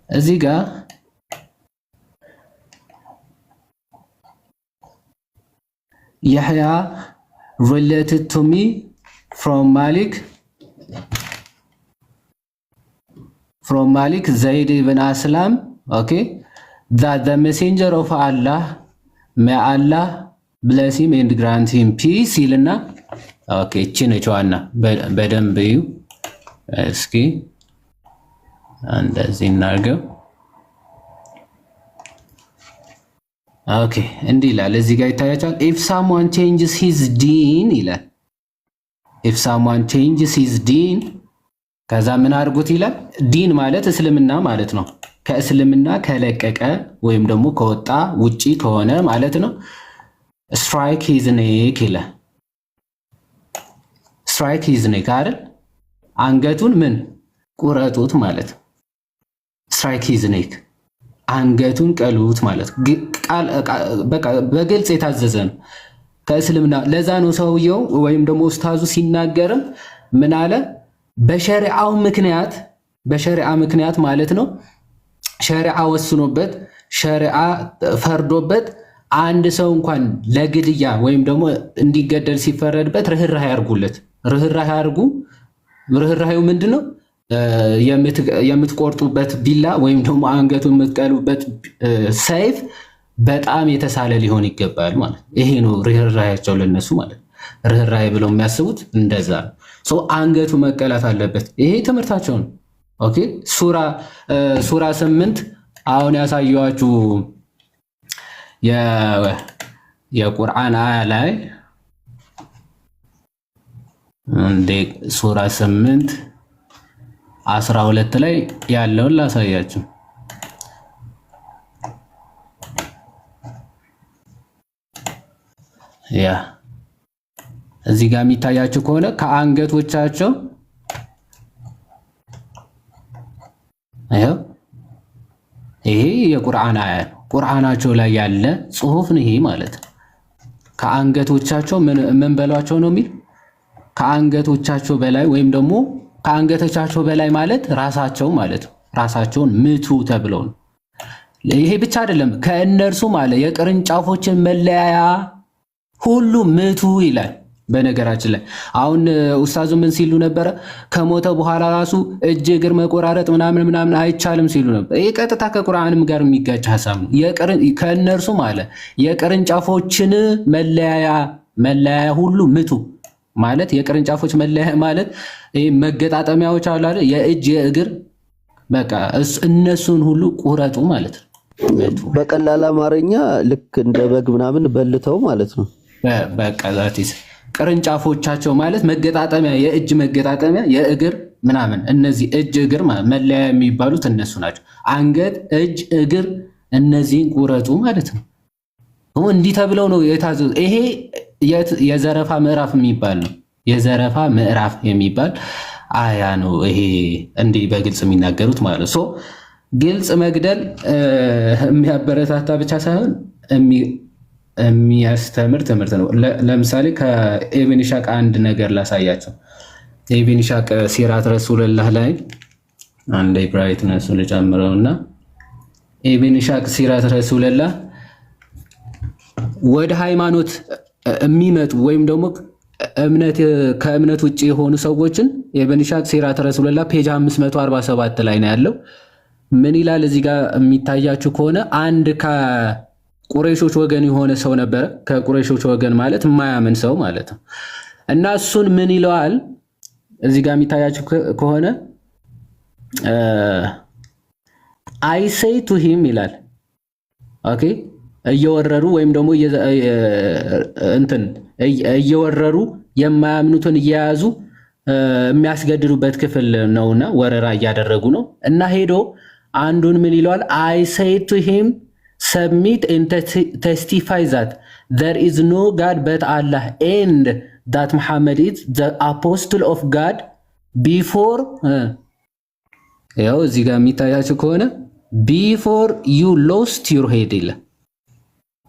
እዚህ ጋር Yahya related to me from Malik Zaid ibn Aslam, okay, that the messenger of Allah, may Allah bless him and grant him peace, ይልና ኦኬ እቺ ነች ዋና በደንብ እዩ እስኪ እንደዚህ እናርገው ኦኬ እንዲህ ይላል እዚህ ጋር ይታያችኋል if someone changes his deen ይላል if someone changes his deen ከዛ ምን አድርጉት ይላል ዲን ማለት እስልምና ማለት ነው ከእስልምና ከለቀቀ ወይም ደግሞ ከወጣ ውጪ ከሆነ ማለት ነው strike his neck ይላል strike his neck አይደል አንገቱን ምን ቁረጡት ማለት strike his neck አንገቱን ቀሉት ማለት ቃል በቃ በግልጽ የታዘዘ ነው ከእስልምና ለዛ ነው ሰውየው ወይም ደግሞ ኡስታዙ ሲናገርም ምን አለ በሸሪዓው ምክንያት ማለት ነው ሸሪዓ ወስኖበት ሸሪዓ ፈርዶበት አንድ ሰው እንኳን ለግድያ ወይም ደግሞ እንዲገደል ሲፈረድበት ርህራሄ ያርጉለት ርህራሄ ያርጉ ርህራሄው ምንድነው የምትቆርጡበት ቢላ ወይም ደግሞ አንገቱን የምትቀሉበት ሰይፍ በጣም የተሳለ ሊሆን ይገባል ማለት ይሄ ነው ርህራሄያቸው ለነሱ ማለት ርህራሄ ብለው የሚያስቡት እንደዛ ነው ሶ አንገቱ መቀላት አለበት ይሄ ትምህርታቸው ነው ኦኬ ሱራ 8 አሁን ያሳየዋችሁ የቁርአን አያ ላይ እንደ ሱራ 8 12 ላይ ያለውን ላሳያችሁ ያ እዚህ ጋር የሚታያችሁ ከሆነ ከአንገቶቻቸው ይሄ የቁርአን አያ ነው ቁርአናቸው ላይ ያለ ጽሁፍ ነው ይሄ ማለት ከአንገቶቻቸው ምን በሏቸው ነው የሚል ከአንገቶቻቸው በላይ ወይም ደግሞ ከአንገቶቻቸው በላይ ማለት ራሳቸው ማለት ራሳቸውን ምቱ ተብለው ነው ይሄ ብቻ አይደለም ከእነርሱ ማለት የቅርንጫፎችን መለያያ ሁሉ ምቱ ይላል በነገራችን ላይ አሁን ኡስታዙ ምን ሲሉ ነበር ከሞተ በኋላ ራሱ እጅ እግር መቆራረጥ ምናምን አይቻልም ሲሉ ነበር ይሄ ቀጥታ ከቁርአንም ጋር የሚጋጭ ሐሳብ ነው ከእነርሱ ማለት የቅርንጫፎችን መለያያ ሁሉ ምቱ ማለት የቅርንጫፎች መለያያ ማለት ይሄ መገጣጠሚያዎች አሉ አይደል የእጅ የእግር በቃ እነሱን ሁሉ ቁረጡ ማለት ነው በቀላል አማርኛ ልክ እንደ በግ ምናምን በልተው ማለት ነው በቃ ዛቲስ ቅርንጫፎቻቸው ማለት መገጣጠሚያ የእጅ መገጣጠሚያ የእግር ምናምን እነዚህ እጅ እግር መለያ የሚባሉት እነሱ ናቸው አንገት እጅ እግር እነዚህን ቁረጡ ማለት ነው እንዲህ ተብለው ነው የታዘዙ ይሄ የዘረፋ ምዕራፍ የሚባል ነው የዘረፋ ምዕራፍ የሚባል አያ ነው ይሄ እንዲህ በግልጽ የሚናገሩት ማለት ነው ግልጽ መግደል የሚያበረታታ ብቻ ሳይሆን የሚያስተምር ትምህርት ነው ለምሳሌ ከኢብን ኢሻቅ አንድ ነገር ላሳያቸው ኢብን ኢሻቅ ሲራት ረሱልላህ ላይ አንዴ ብራይትነሱን ልጨምረውና ኢብን ኢሻቅ ሲራት ረሱልላህ ወደ ሃይማኖት የሚመጡ ወይም ደግሞ ከእምነት ውጪ የሆኑ ሰዎችን ኢብን ኢሻቅ ሲራት ረሱልላህ ፔጅ 547 ላይ ነው ያለው ምን ይላል እዚህ ጋር የሚታያችሁ ከሆነ አንድ ከቁረይሾች ወገን የሆነ ሰው ነበር ከቁረይሾች ወገን ማለት የማያምን ሰው ማለት ነው እና እሱን ምን ይለዋል እዚህ ጋር የሚታያችሁ ከሆነ I say to him ይላል። ኦኬ እየወረሩ ወይም ደግሞ እንትን እየወረሩ የማያምኑትን እየያዙ የሚያስገድሉበት ክፍል ነውና ወረራ እያደረጉ ነው። እና ሄዶ አንዱን ምን ይለዋል? I say to him submit and testify that there is no God but Allah and that Muhammad is the apostle of God before ያው እዚህ ጋር የሚታያችሁ ከሆነ before you lost your head ይላል።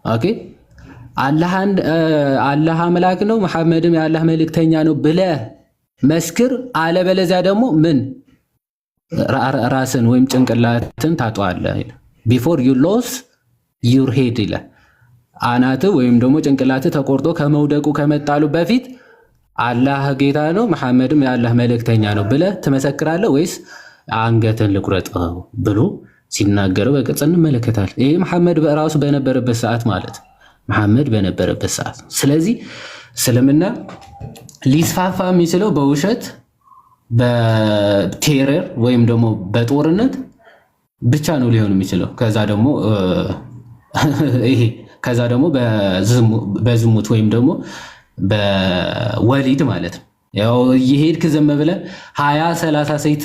ኦኬ አላህ አምላክ ነው መሐመድም የአላህ መልእክተኛ ነው ብለህ መስክር፣ አለበለዚያ ደግሞ ምን ራስን ወይም ጭንቅላትን ታጧለህ ይላል። before you lost your head ይላል። አናት ወይም ደግሞ ጭንቅላት ተቆርጦ ከመውደቁ ከመጣሉ በፊት አላህ ጌታ ነው መሐመድም የአላህ መልእክተኛ ነው ብለህ ትመሰክራለህ ወይስ አንገትን ልቁረጠው ብሎ ሲናገረው በግልጽ እንመለከታለን። ይሄ መሐመድ በራሱ በነበረበት ሰዓት ማለት መሐመድ በነበረበት ሰዓት። ስለዚህ እስልምና ሊስፋፋ የሚችለው በውሸት በቴረር ወይም ደግሞ በጦርነት ብቻ ነው ሊሆን የሚችለው። ከዛ ደግሞ በዝሙት ወይም ደግሞ በወሊድ ማለት ነው። ያው እየሄድክ ዝም ብለህ 20-30 ሴት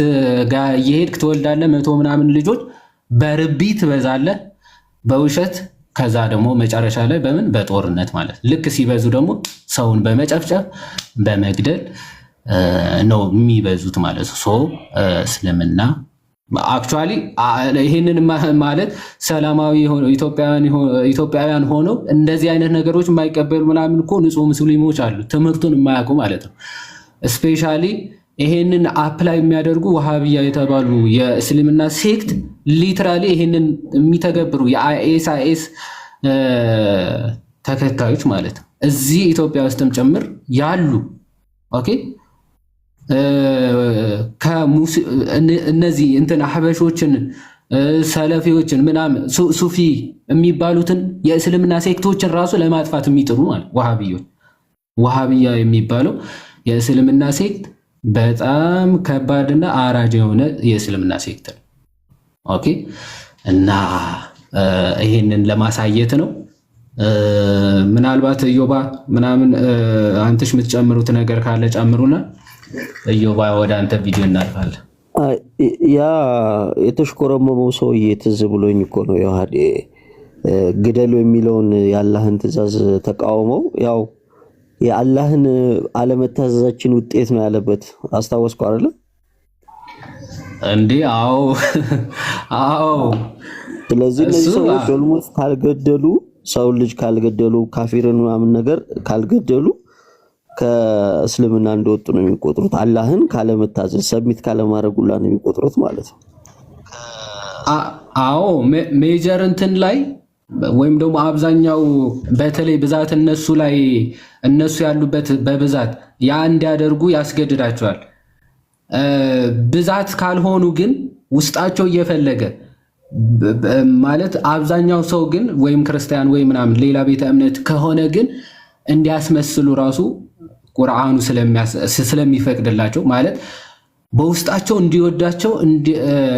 ጋር እየሄድክ ትወልዳለህ፣ 100 ምናምን ልጆች በርቢ ትበዛለህ በውሸት። ከዛ ደግሞ መጨረሻ ላይ በምን በጦርነት ማለት ልክ ሲበዙ ደግሞ ሰውን በመጨፍጨፍ በመግደል ነው የሚበዙት ማለት ነው። እስልምና አክቹአሊ ይሄንን ማለት ሰላማዊ ኢትዮጵያውያን ሆነው እንደዚህ አይነት ነገሮች የማይቀበሉ ምናምን እኮ ንጹህ ሙስሊሞች አሉ፣ ትምህርቱን የማያውቁ ማለት ነው። ስፔሻሊ ይሄንን አፕላይ የሚያደርጉ ወሃቢያ የተባሉ የእስልምና ሴክት ሊትራሊ ይሄንን የሚተገብሩ የአይኤስ ተከታዮች ማለት ነው እዚህ ኢትዮጵያ ውስጥም ጭምር ያሉ ኦኬ እነዚህ እንትን አህበሾችን ሰለፊዎችን ምናምን ሱፊ የሚባሉትን የእስልምና ሴክቶችን ራሱ ለማጥፋት የሚጥሩ ማለት ወሃቢያ የሚባለው የእስልምና ሴክት በጣም ከባድና አራጅ የሆነ የእስልምና ሴክት ነው። ኦኬ እና ይሄንን ለማሳየት ነው። ምናልባት እዮባ ምናምን አንተሽ የምትጨምሩት ነገር ካለ ጨምሩና እዮባ ወደ አንተ ቪዲዮ እናልፋለን። ያ የተሽኮረመመው ሰውዬ ትዝ ብሎኝ እኮ ነው የዋህዴ ግደሉ የሚለውን የአላህን ትእዛዝ ተቃውመው ያው የአላህን አለመታዘዛችን ውጤት ነው ያለበት። አስታወስኩ አይደል እንዴ? አዎ። ስለዚህ እነዚህ ሰዎች ኦልሞስት ካልገደሉ ሰው ልጅ ካልገደሉ ካፊርን ምናምን ነገር ካልገደሉ ከእስልምና እንደወጡ ነው የሚቆጥሩት። አላህን ካለመታዘዝ ሰብሚት ካለማድረጉላ ነው የሚቆጥሩት ማለት ነው። አዎ ሜጀር እንትን ላይ ወይም ደግሞ አብዛኛው በተለይ ብዛት እነሱ ያሉበት በብዛት ያ እንዲያደርጉ ያስገድዳቸዋል። ብዛት ካልሆኑ ግን ውስጣቸው እየፈለገ ማለት አብዛኛው ሰው ግን ወይም ክርስቲያን ወይ ምናምን ሌላ ቤተ እምነት ከሆነ ግን እንዲያስመስሉ ራሱ ቁርአኑ ስለሚፈቅድላቸው ማለት በውስጣቸው እንዲወዳቸው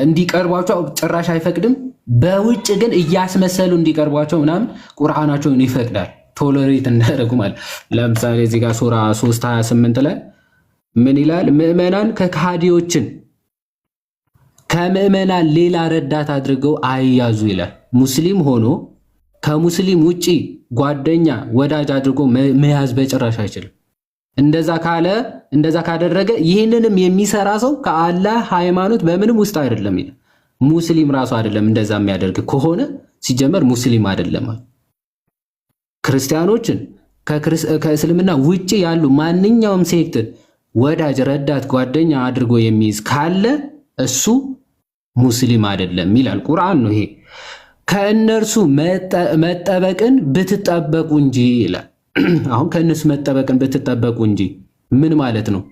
እንዲቀርቧቸው ጭራሽ አይፈቅድም። በውጭ ግን እያስመሰሉ እንዲቀርቧቸው ምናምን ቁርአናቸውን ይፈቅዳል ቶለሬት እንዳደረጉ ማለት። ለምሳሌ እዚህ ጋር ሱራ 3:28 ላይ ምን ይላል? ምዕመናን ከካዲዎችን ከምዕመናን ሌላ ረዳት አድርገው አይያዙ ይላል። ሙስሊም ሆኖ ከሙስሊም ውጪ ጓደኛ ወዳጅ አድርጎ መያዝ በጭራሽ አይችልም። እንደዛ ካደረገ ይህንንም የሚሰራ ሰው ከአላህ ሃይማኖት በምንም ውስጥ አይደለም ይላል። ሙስሊም ራሱ አይደለም እንደዛ የሚያደርግ ከሆነ ሲጀመር ሙስሊም አይደለም። ክርስቲያኖችን ከእስልምና ውጪ ያሉ ማንኛውም ሴክትን ወዳጅ ረዳት ጓደኛ አድርጎ የሚይዝ ካለ እሱ ሙስሊም አይደለም ይላል ቁርአን ነው ይሄ። ከእነርሱ መጠበቅን ብትጠበቁ እንጂ ይላል። አሁን ከእነሱ መጠበቅን ብትጠበቁ እንጂ ምን ማለት ነው?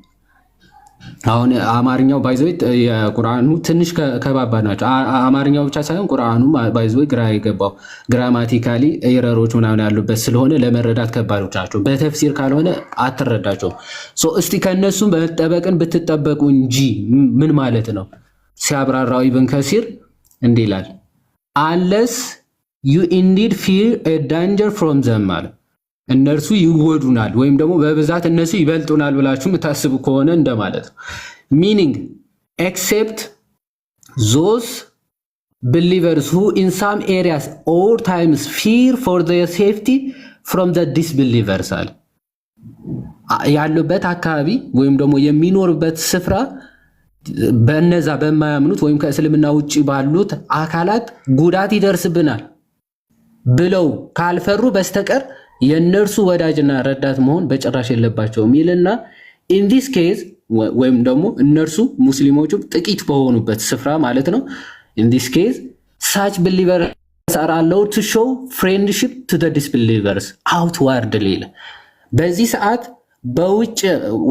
አሁን አማርኛው ባይዘው የቁርአኑ ትንሽ ከባባድ ናቸው። አማርኛው ብቻ ሳይሆን ቁርአኑ ባይዘው ግራ የገባው ግራማቲካሊ ኤረሮች ምናምን ያሉበት ስለሆነ ለመረዳት ከባዶች ናቸው። በተፍሲር ካልሆነ አትረዳቸው። እስቲ ከነሱ መጠበቅን ብትጠበቁ እንጂ ምን ማለት ነው? ሲያብራራው ኢብን ከሲር እንዲህ ይላል unless you indeed fear a danger from them ማለት እነርሱ ይወዱናል ወይም ደግሞ በብዛት እነሱ ይበልጡናል ብላችሁ የምታስቡ ከሆነ እንደማለት ነው። meaning except those believers who in some areas or times fear for their safety from the disbelievers አለ። ያሉበት አካባቢ ወይም ደግሞ የሚኖርበት ስፍራ በእነዛ በማያምኑት ወይም ከእስልምና ውጪ ባሉት አካላት ጉዳት ይደርስብናል ብለው ካልፈሩ በስተቀር የነርሱ ወዳጅና ረዳት መሆን በጭራሽ የለባቸውም ይልና in this case ወይም ደግሞ እነርሱ ሙስሊሞቹ ጥቂት በሆኑበት ስፍራ ማለት ነው in this case such believers are allowed to show friendship to the disbelievers outwardly በዚህ ሰዓት በውጭ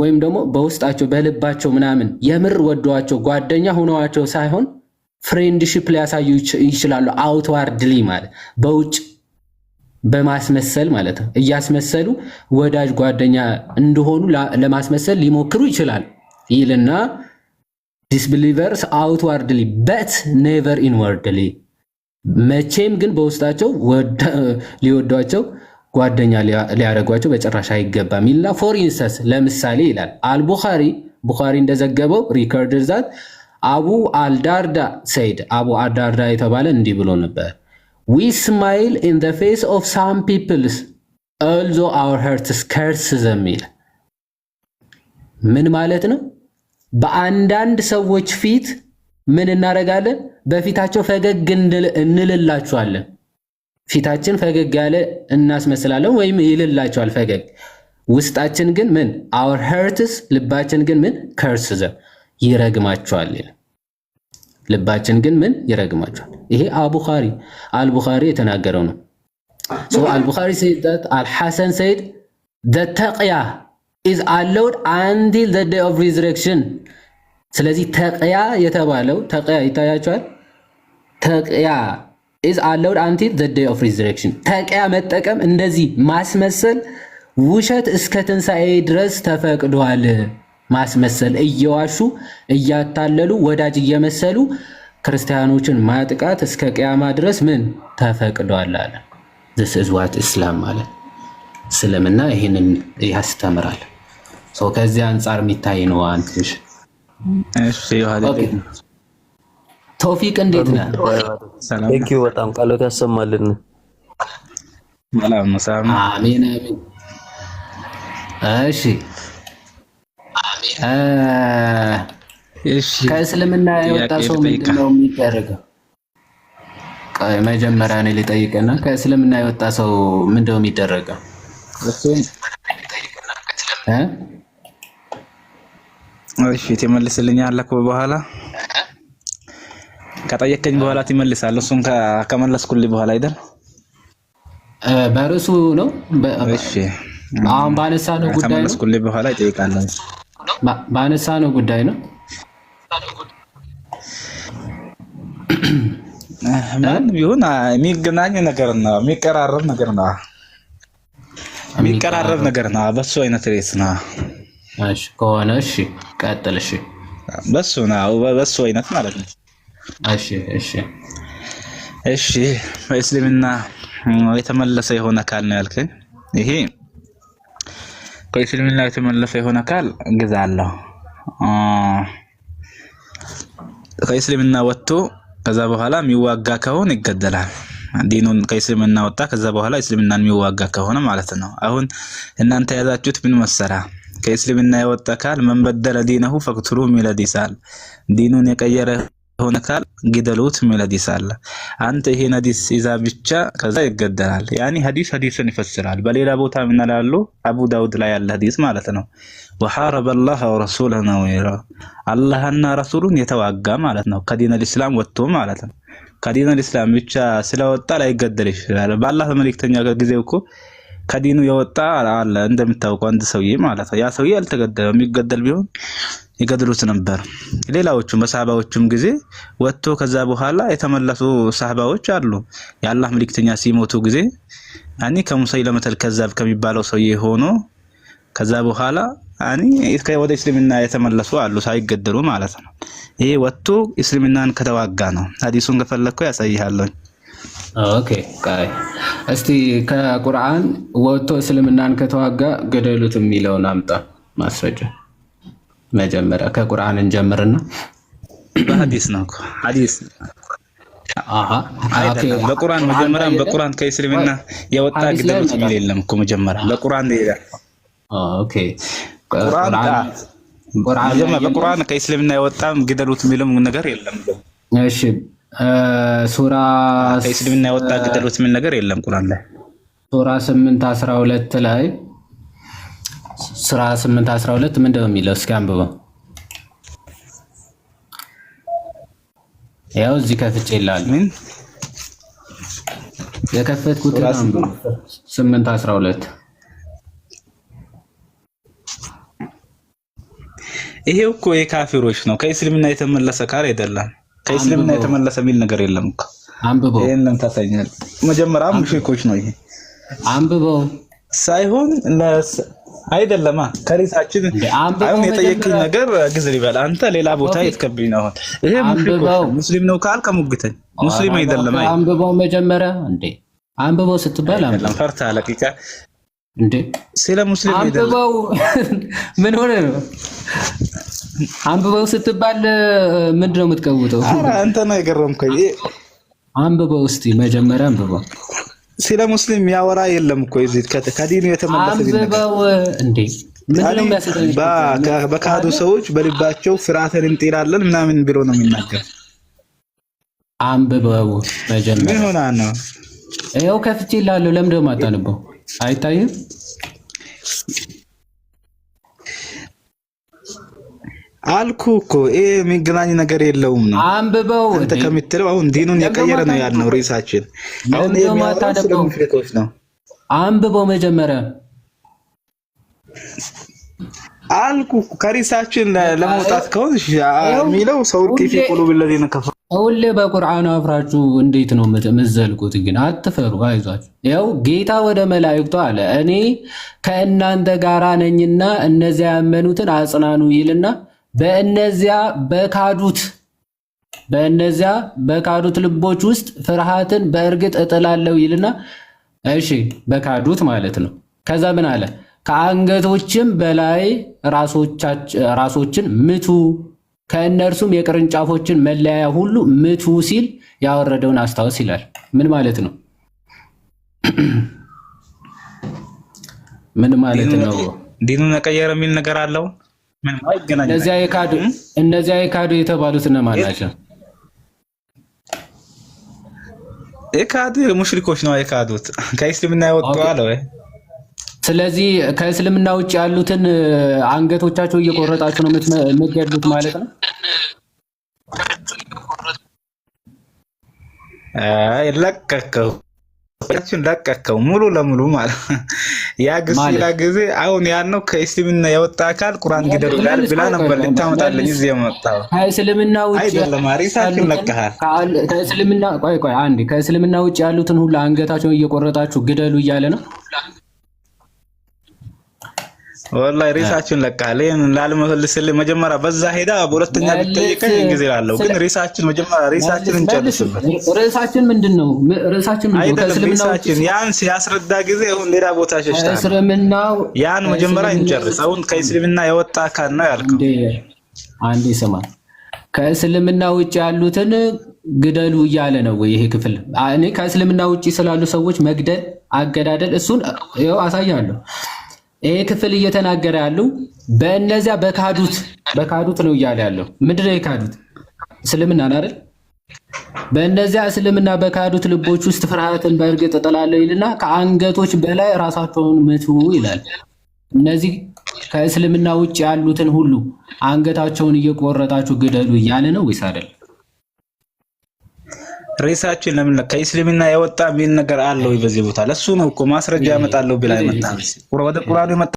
ወይም ደግሞ በውስጣቸው በልባቸው ምናምን የምር ወዷቸው ጓደኛ ሆነዋቸው ሳይሆን ፍሬንድሺፕ ሊያሳዩ ይችላሉ outwardly ማለት በውጭ በማስመሰል ማለት ነው። እያስመሰሉ ወዳጅ ጓደኛ እንደሆኑ ለማስመሰል ሊሞክሩ ይችላል ይልና disbelievers outwardly but never inwardly መቼም ግን በውስጣቸው ሊወዷቸው ጓደኛ ሊያረጓቸው በጭራሽ አይገባም ይላል። for instance ለምሳሌ ይላል ቡኻሪ እንደዘገበው recorded that አቡ አልዳርዳ said አቡ አልዳርዳ የተባለ እንዲህ ብሎ ነበር we smile in the face of some people although our hearts curse them ይላል። ምን ማለት ነው? በአንዳንድ ሰዎች ፊት ምን እናደርጋለን? በፊታቸው ፈገግ እንልላቸዋለን። ፊታችን ፈገግ ያለ እናስመስላለን ወይም ይልላቸዋል ፈገግ። ውስጣችን ግን ምን our hearts ልባችን ግን ምን curse them ይረግማቸዋል ይላል። ልባችን ግን ምን ይረግማቸዋል። ይሄ አልቡኻሪ የተናገረው ነው። so al-Bukhari said that al-Hasan said the taqya is allowed until the day of resurrection ስለዚህ ተቅያ የተባለው ተቅያ ይታያቸዋል። ተቅያ is allowed until the day of resurrection ተቅያ መጠቀም እንደዚህ ማስመሰል ውሸት እስከ ትንሣኤ ድረስ ተፈቅዷል። ማስመሰል እየዋሹ እያታለሉ ወዳጅ እየመሰሉ ክርስቲያኖችን ማጥቃት እስከ ቂያማ ድረስ ምን ተፈቅዷል አለ። this is what Islam ማለት እስልምና ይሄንን ያስተምራል። ከዚህ አንፃር የሚታይ ነው። አንተሽ ቶፊቅ እንዴት ነህ? ቴንክ ዩ በጣም ቃሎት ያሰማልን። አሜን። እሺ ከእስልምና የወጣ ሰው ምንድነው የሚደረገው? መጀመሪያ እኔ ልጠይቅና ከእስልምና የወጣ ሰው ምንድነው የሚደረገው? እሺ ትመልስልኛለህ በኋላ ከጠየቀኝ በኋላ ትመልሳለህ። እሱን ከመለስኩልኝ በኋላ አይደል? በርሱ ነው። እሺ አሁን ባነሳነው ጉዳይ ነው። ከመለስኩልኝ በኋላ ይጠይቃለሁ። ባነሳነው ጉዳይ ነው። ምን ቢሆን የሚገናኝ ነገር ነው፣ የሚቀራረብ ነገር ነው፣ የሚቀራረብ ነገር ነው። በሱ አይነት ሬስ ነው። እሺ ከሆነ እሺ ቀጥል። እሺ በሱ ነው፣ በሱ አይነት ማለት ነው። እሺ በእስልምና የተመለሰ የሆነ አካል ነው ያልከኝ። ይሄ ከእስልምና የተመለሰ የሆነ አካል እንግዛለሁ። ከእስልምና ወጥቶ ከዛ በኋላ የሚዋጋ ከሆነ ይገደላል። ዲኑን ከእስልምና ወጣ ከዛ በኋላ እስልምናን የሚዋጋ ከሆነ ማለት ነው። አሁን እናንተ ያዛችሁት ምን መሰራ? ከእስልምና የወጣ አካል መን በደለ ዲነሁ ፈቅትሉ ሚለዲሳል ዲኑን የቀየረ ሆነ ካል ግደሉት ሚለዲሳል። አንተ ይሄን ሐዲስ ይዛ ብቻ ከዛ ይገደላል። ያኒ ሐዲስን ይፈስራል። በሌላ ቦታ ምን አላሉ? አቡ ዳውድ ላይ ያለ ሐዲስ ማለት ነው። ወሐረበ አላህ ወረሱለሁ ነው ይላል። አላህና ረሱሉን የተዋጋ ማለት ነው። ከዲን አልእስላም ወጥቶ ማለት ነው። ከዲን አልእስላም ብቻ ስለወጣ ላይ ይገደል ይችላል። በአላህ መልእክተኛ ጊዜው እኮ ከዲኑ የወጣ አለ እንደምታውቀው አንድ ሰውዬ ማለት ነው። ያ ሰውዬ አልተገደለም። የሚገደል ቢሆን ይገድሉት ነበር። ሌላዎቹም በሰሃባዎቹም ጊዜ ወጥቶ ከዛ በኋላ የተመለሱ ሰሃባዎች አሉ። የአላህ መልእክተኛ ሲሞቱ ጊዜ ከሙሰይለመተል ከዛብ ከሚባለው ሰውዬ ሆኖ ከዛ በኋላ ወደ እስልምና የተመለሱ አሉ ሳይገደሉ ማለት ነው። ይሄ ወጥቶ እስልምናን ከተዋጋ ነው። ሐዲሱን ከፈለኩ ያሳይሃለሁ። ኦኬ ቃይ እስቲ ከቁርአን ወጥቶ እስልምናን ከተዋጋ ገደሉት የሚለውን አምጣ ማስረጃ። መጀመሪያ ከቁርአን እንጀምርና በሐዲስ ነው እኮ ሐዲስ በቁርአን መጀመሪያ በቁርአን ከእስልምና የወጣ ገደሉት የሚል የለም እኮ መጀመሪያ በቁርአን ይላል። ኦኬ በቁርአን ከእስልምና የወጣ ገደሉት የሚልም ነገር የለም። እሺ ሱራ ከእስልምና የወጣ ገደሉት የሚል ነገር የለም ቁርአን ላይ። ሱራ 8:12 ላይ ሱራ 8:12 ምንድን ነው የሚለው? እስኪ አንብበው። ያው እዚህ ከፍቼ ይላል ምን የከፈትኩት ነው 8:12 ይሄው እኮ የካፊሮች ነው። ከእስልምና የተመለሰ ካል አይደለም። ከእስልምና የተመለሰ የሚል ነገር የለም እኮ። አንብበው። ይሄንን ታሳኛለህ። መጀመሪያ ሙሽሪኮች ነው ይሄ። አንብበው ሳይሆን አይደለማ ከሪሳችን አሁን የጠየቅኝ ነገር ግዝር ይበል። አንተ ሌላ ቦታ የትከብኝ ነው። ይሄ ሙስሊም ነው ካል ከሙግተኝ ሙስሊም አይደለም። አንብበው መጀመሪያ እንዴ አንብበው ስትባል አንብበው ፈርታ ለቂቃ እንዴ ስለ ሙስሊም አይደለም። አንብበው ምን ሆነ ነው? አንብበው ስትባል ምንድነው የምትቀውጠው? ኧረ አንተ ነው የገረምከኝ። አንብበው እስቲ መጀመሪያ አንብበው። ስለ ሙስሊም ያወራ የለም እኮ እዚህ ከዲኑ የተመለሰ አንብበው እንዴ ምንድነው የሚያስጠይቅ? በካዱ ሰዎች በልባቸው ፍርሃትን እንጥላለን ምናምን ብሎ ነው የሚናገር። አንብበው መጀመሪያ ምን ሆነ ነው? ይኸው ከፍቼ እላለሁ። ለምን ደግሞ አታነበው? አይታይም? አልኩ እኮ ይሄ የሚገናኝ ነገር የለውም ነው። አንብበው አንተ ከምትለው አሁን ዲኑን የቀየረ ነው ያልነው ሪሳችን። አሁን የሚያወራው ሙሽሪኮች ነው። አንብበው መጀመሪያ አልኩ ከሪሳችን ለመውጣት ከሆነ የሚለው ሰው ርቂፊ ቁሉብ الذين كفروا ሁሌ በቁርአን አፍራችሁ እንዴት ነው የምትዘልቁት? ግን አትፈሩ፣ አይዟችሁ። ያው ጌታ ወደ መላእክቱ አለ እኔ ከእናንተ ጋራ ነኝና እነዚያ ያመኑትን አጽናኑ ይልና በእነዚያ በካዱት ልቦች ውስጥ ፍርሃትን በእርግጥ እጥላለሁ ይልና፣ እሺ በካዱት ማለት ነው። ከዛ ምን አለ? ከአንገቶችም በላይ ራሶችን ምቱ፣ ከእነርሱም የቅርንጫፎችን መለያ ሁሉ ምቱ ሲል ያወረደውን አስታውስ ይላል። ምን ማለት ነው? ምን ማለት ነው? ዲኑን ቀየረ የሚል ነገር አለው። ምን ማይገናኝ? እነዚያ የካዱ የተባሉት እነማን ናቸው? የካዱ ሙሽሪኮች ነው የካዱት። ከእስልምና የወጡ አለ ወይ? ስለዚህ ከእስልምና ውጭ ያሉትን አንገቶቻቸው እየቆረጣችሁ ነው የምትገድሉት ማለት ነው? ለቀቀው ሙሉ ለሙሉ ማለት ያ ጊዜ አሁን ያልነው ከእስልምና የወጣ አካል ቁርአን ግደሉ ይላል ብላ ነበር ልታመጣልኝ እዚህ የመጣው። ከእስልምና ውጭ አይደለም ሪሳችን ለቀሃል። ከእስልምና ውጭ ያሉትን ሁሉ አንገታቸውን እየቆረጣችሁ ግደሉ እያለ ነው። ወላሂ ሪሳችን ለቀሃል። ይሄን ላልመልስልህ መጀመሪያ በዛ ሄዳ በሁለተኛ ቢጠይቀኝ ጊዜ አለው። ግን ሪሳችን መጀመሪያ ሪሳችን እንጨርስበት። ሪሳችን ምንድነው? ሪሳችን ሪሳችን ያን ሲያስረዳ ጊዜ አሁን ሌላ ቦታ ሸሽታ እስልምናው ያን መጀመሪያ እንጨርስ። አሁን ከእስልምና የወጣ አካል ነው ያልከው። አንዴ ስማ፣ ከእስልምና ውጭ ያሉትን ግደሉ እያለ ነው ወይ ይሄ ክፍል? እኔ ከእስልምና ውጭ ስላሉ ሰዎች መግደል፣ አገዳደል እሱን ይኸው አሳያለሁ። ይሄ ክፍል እየተናገረ ያለው በእነዚያ በካዱት ነው እያለ ያለው። ምንድነው የካዱት? እስልምና አይደል? በእነዚያ እስልምና በካዱት ልቦች ውስጥ ፍርሃትን በእርግጥ እጥላለሁ ይልና ከአንገቶች በላይ ራሳቸውን ምቱ ይላል። እነዚህ ከእስልምና ውጭ ያሉትን ሁሉ አንገታቸውን እየቆረጣችሁ ግደሉ እያለ ነው ወይስ አይደል? ሪሳችን ለምን ከእስልምና የወጣ ምን ነገር አለው በዚህ ቦታ? ለሱ ነው እኮ ማስረጃ ያመጣለው ብላ ይመጣል። ወደ ቁርአኑ ይመጣ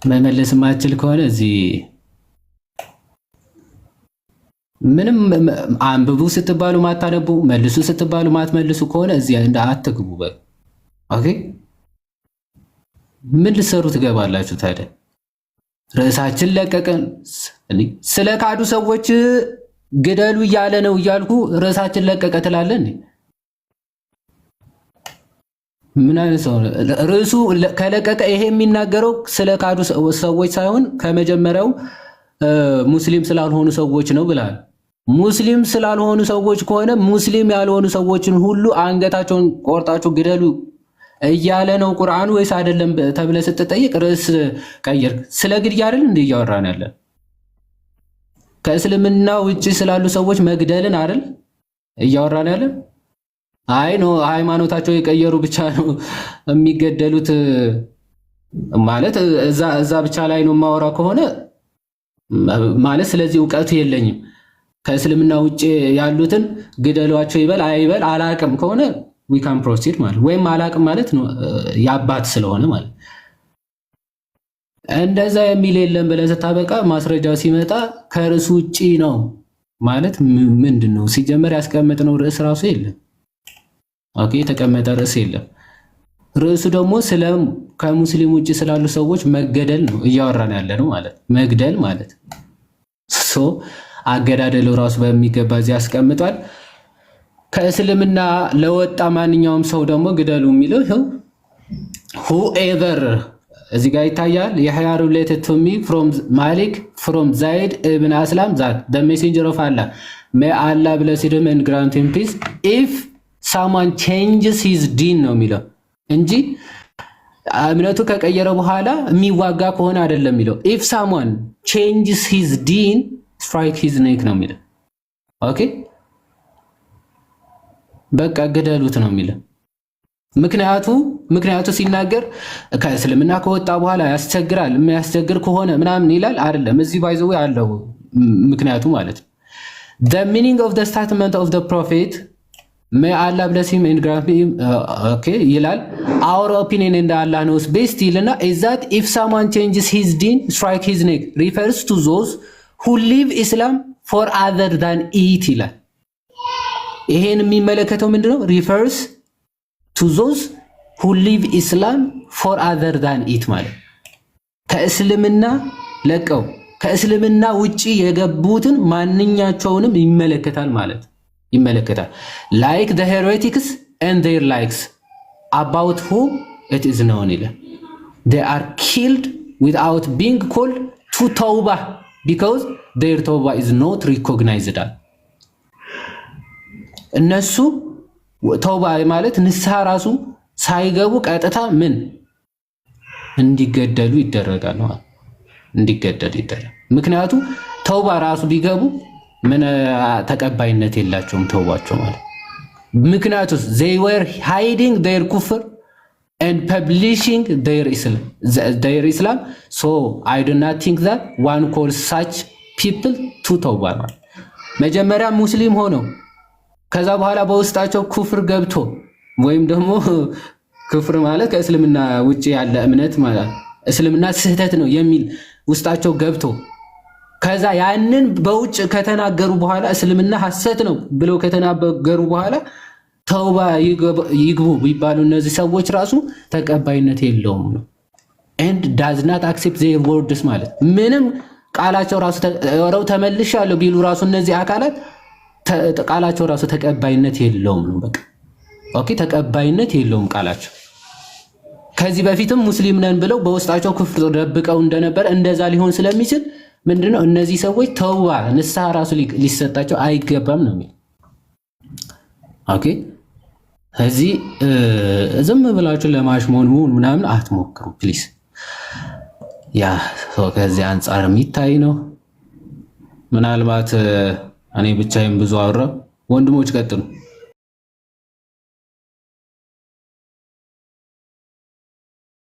መመለስ ማችል ከሆነ እዚህ ምንም አንብቡ ስትባሉ ማታነቡ መልሱ ስትባሉ ማትመልሱ ከሆነ እዚህ እንደ አትግቡ በል። ኦኬ ምን ልሰሩ ትገባላችሁ ታዲያ? ርዕሳችን ለቀቀን። ስለ ካዱ ሰዎች ግደሉ እያለ ነው እያልኩ ርዕሳችን ለቀቀ ትላለህ እንዴ? ምን አይነት ሰው ርዕሱ ከለቀቀ ይሄ የሚናገረው ስለ ካዱ ሰዎች ሳይሆን ከመጀመሪያው ሙስሊም ስላልሆኑ ሰዎች ነው ብለሃል። ሙስሊም ስላልሆኑ ሰዎች ከሆነ ሙስሊም ያልሆኑ ሰዎችን ሁሉ አንገታቸውን ቆርጣችሁ ግደሉ እያለ ነው ቁርአኑ ወይስ አይደለም ተብለህ ስትጠይቅ ርዕስ ቀየርክ። ስለ ግድያ አይደል እንዴ እያወራን ያለን? ከእስልምና ውጪ ስላሉ ሰዎች መግደልን አይደል እያወራን ያለን? አይ ነው ሃይማኖታቸው የቀየሩ ብቻ ነው የሚገደሉት ማለት እዛ ብቻ ላይ ነው የማወራው ከሆነ ማለት ስለዚህ እውቀቱ የለኝም። ከእስልምና ውጪ ያሉትን ግደሏቸው ይበል አይበል አላቅም ከሆነ we can proceed ማለት ወይም አላቅም ማለት ነው ያባት ስለሆነ ማለት እንደዛ የሚል የለም ብለህ ስታበቃ ማስረጃው ሲመጣ ከርዕሱ ውጪ ነው ማለት ምንድነው? ሲጀመር ያስቀመጥነው ርዕስ ራሱ የለም። ኦኬ የተቀመጠ ርዕስ የለም። ርዕሱ ደግሞ ስለ ከሙስሊም ውጪ ስላሉ ሰዎች መገደል ነው እያወራን ያለ ነው ማለት መግደል ማለት ሶ አገዳደሉ ራሱ በሚገባ እዚህ ያስቀምጧል። ከእስልምና ለወጣ ማንኛውም ሰው ደግሞ ግደሉ የሚለው ይኸው whoever እዚህ ጋር ይታያል። Yahya related to me from Malik from Zaid ibn Aslam that the messenger of Allah may Allah bless him and grant him peace if someone changes his deen ነው የሚለው እንጂ እምነቱ ከቀየረ በኋላ የሚዋጋ ከሆነ አይደለም የሚለው if someone changes his deen strike his neck ነው የሚለው። ኦኬ በቃ ገደሉት ነው የሚለው። ምክንያቱ ሲናገር ከእስልምና ከወጣ በኋላ ያስቸግራል የሚያስቸግር ከሆነ ምናምን ይላል አይደለም። እዚህ ባይዘው ያለው ምክንያቱ ማለት ነው the meaning of the statement of the prophet may Allah bless him and grant him okay ይላል our opinion and Allah knows best ይልና is that if someone changes his deen strike his neck refers to those who live Islam for other than it ይላል። ይሄን የሚመለከተው ምንድነው? refers to those who live Islam for other than it ማለት ከእስልምና ለቀው ከእስልምና ውጪ የገቡትን ማንኛቸውንም ይመለከታል ማለት ይመለከታል። like the heretics and their likes about whom it is known ይላል they are killed without being called to tawbah because their tawbah is not recognized እነሱ ተውባ ማለት ንስሐ ራሱ ሳይገቡ ቀጥታ ምን እንዲገደሉ ይደረጋል ነው እንዲገደሉ ይደረጋል። ምክንያቱም ተውባ ራሱ ቢገቡ ምን ተቀባይነት የላቸውም ተውባቸው ማለት ምክንያቱም they were hiding their kufr and publishing their Islam so I do not think that one calls such people to ተውባ ማለት መጀመሪያ ሙስሊም ሆነው ከዛ በኋላ በውስጣቸው ኩፍር ገብቶ ወይም ደግሞ ኩፍር ማለት ከእስልምና ውጪ ያለ እምነት ማለት እስልምና ስህተት ነው የሚል ውስጣቸው ገብቶ ከዛ ያንን በውጭ ከተናገሩ በኋላ እስልምና ሐሰት ነው ብለው ከተናገሩ በኋላ ተውባ ይግቡ ቢባሉ እነዚህ ሰዎች ራሱ ተቀባይነት የለውም ነው and does not accept their words ማለት ምንም ቃላቸው ራሱ ተመልሻለሁ ቢሉ ራሱ እነዚህ አካላት ቃላቸው ራሱ ተቀባይነት የለውም ነው በቃ ኦኬ ተቀባይነት የለውም ቃላቸው። ከዚህ በፊትም ሙስሊም ነን ብለው በውስጣቸው ኩፍር ደብቀው እንደነበር እንደዛ ሊሆን ስለሚችል ምንድነው እነዚህ ሰዎች ተውባ ንስሐ ራሱ ሊሰጣቸው አይገባም ነው የሚል ኦኬ። እዚህ ዝም ብላችሁ ለማሽሞን ምናምን አትሞክሩ ፕሊዝ። ያ ከዚህ አንፃር የሚታይ ነው። ምናልባት እኔ ብቻዬን ብዙ አወራሁ። ወንድሞች ቀጥሉ።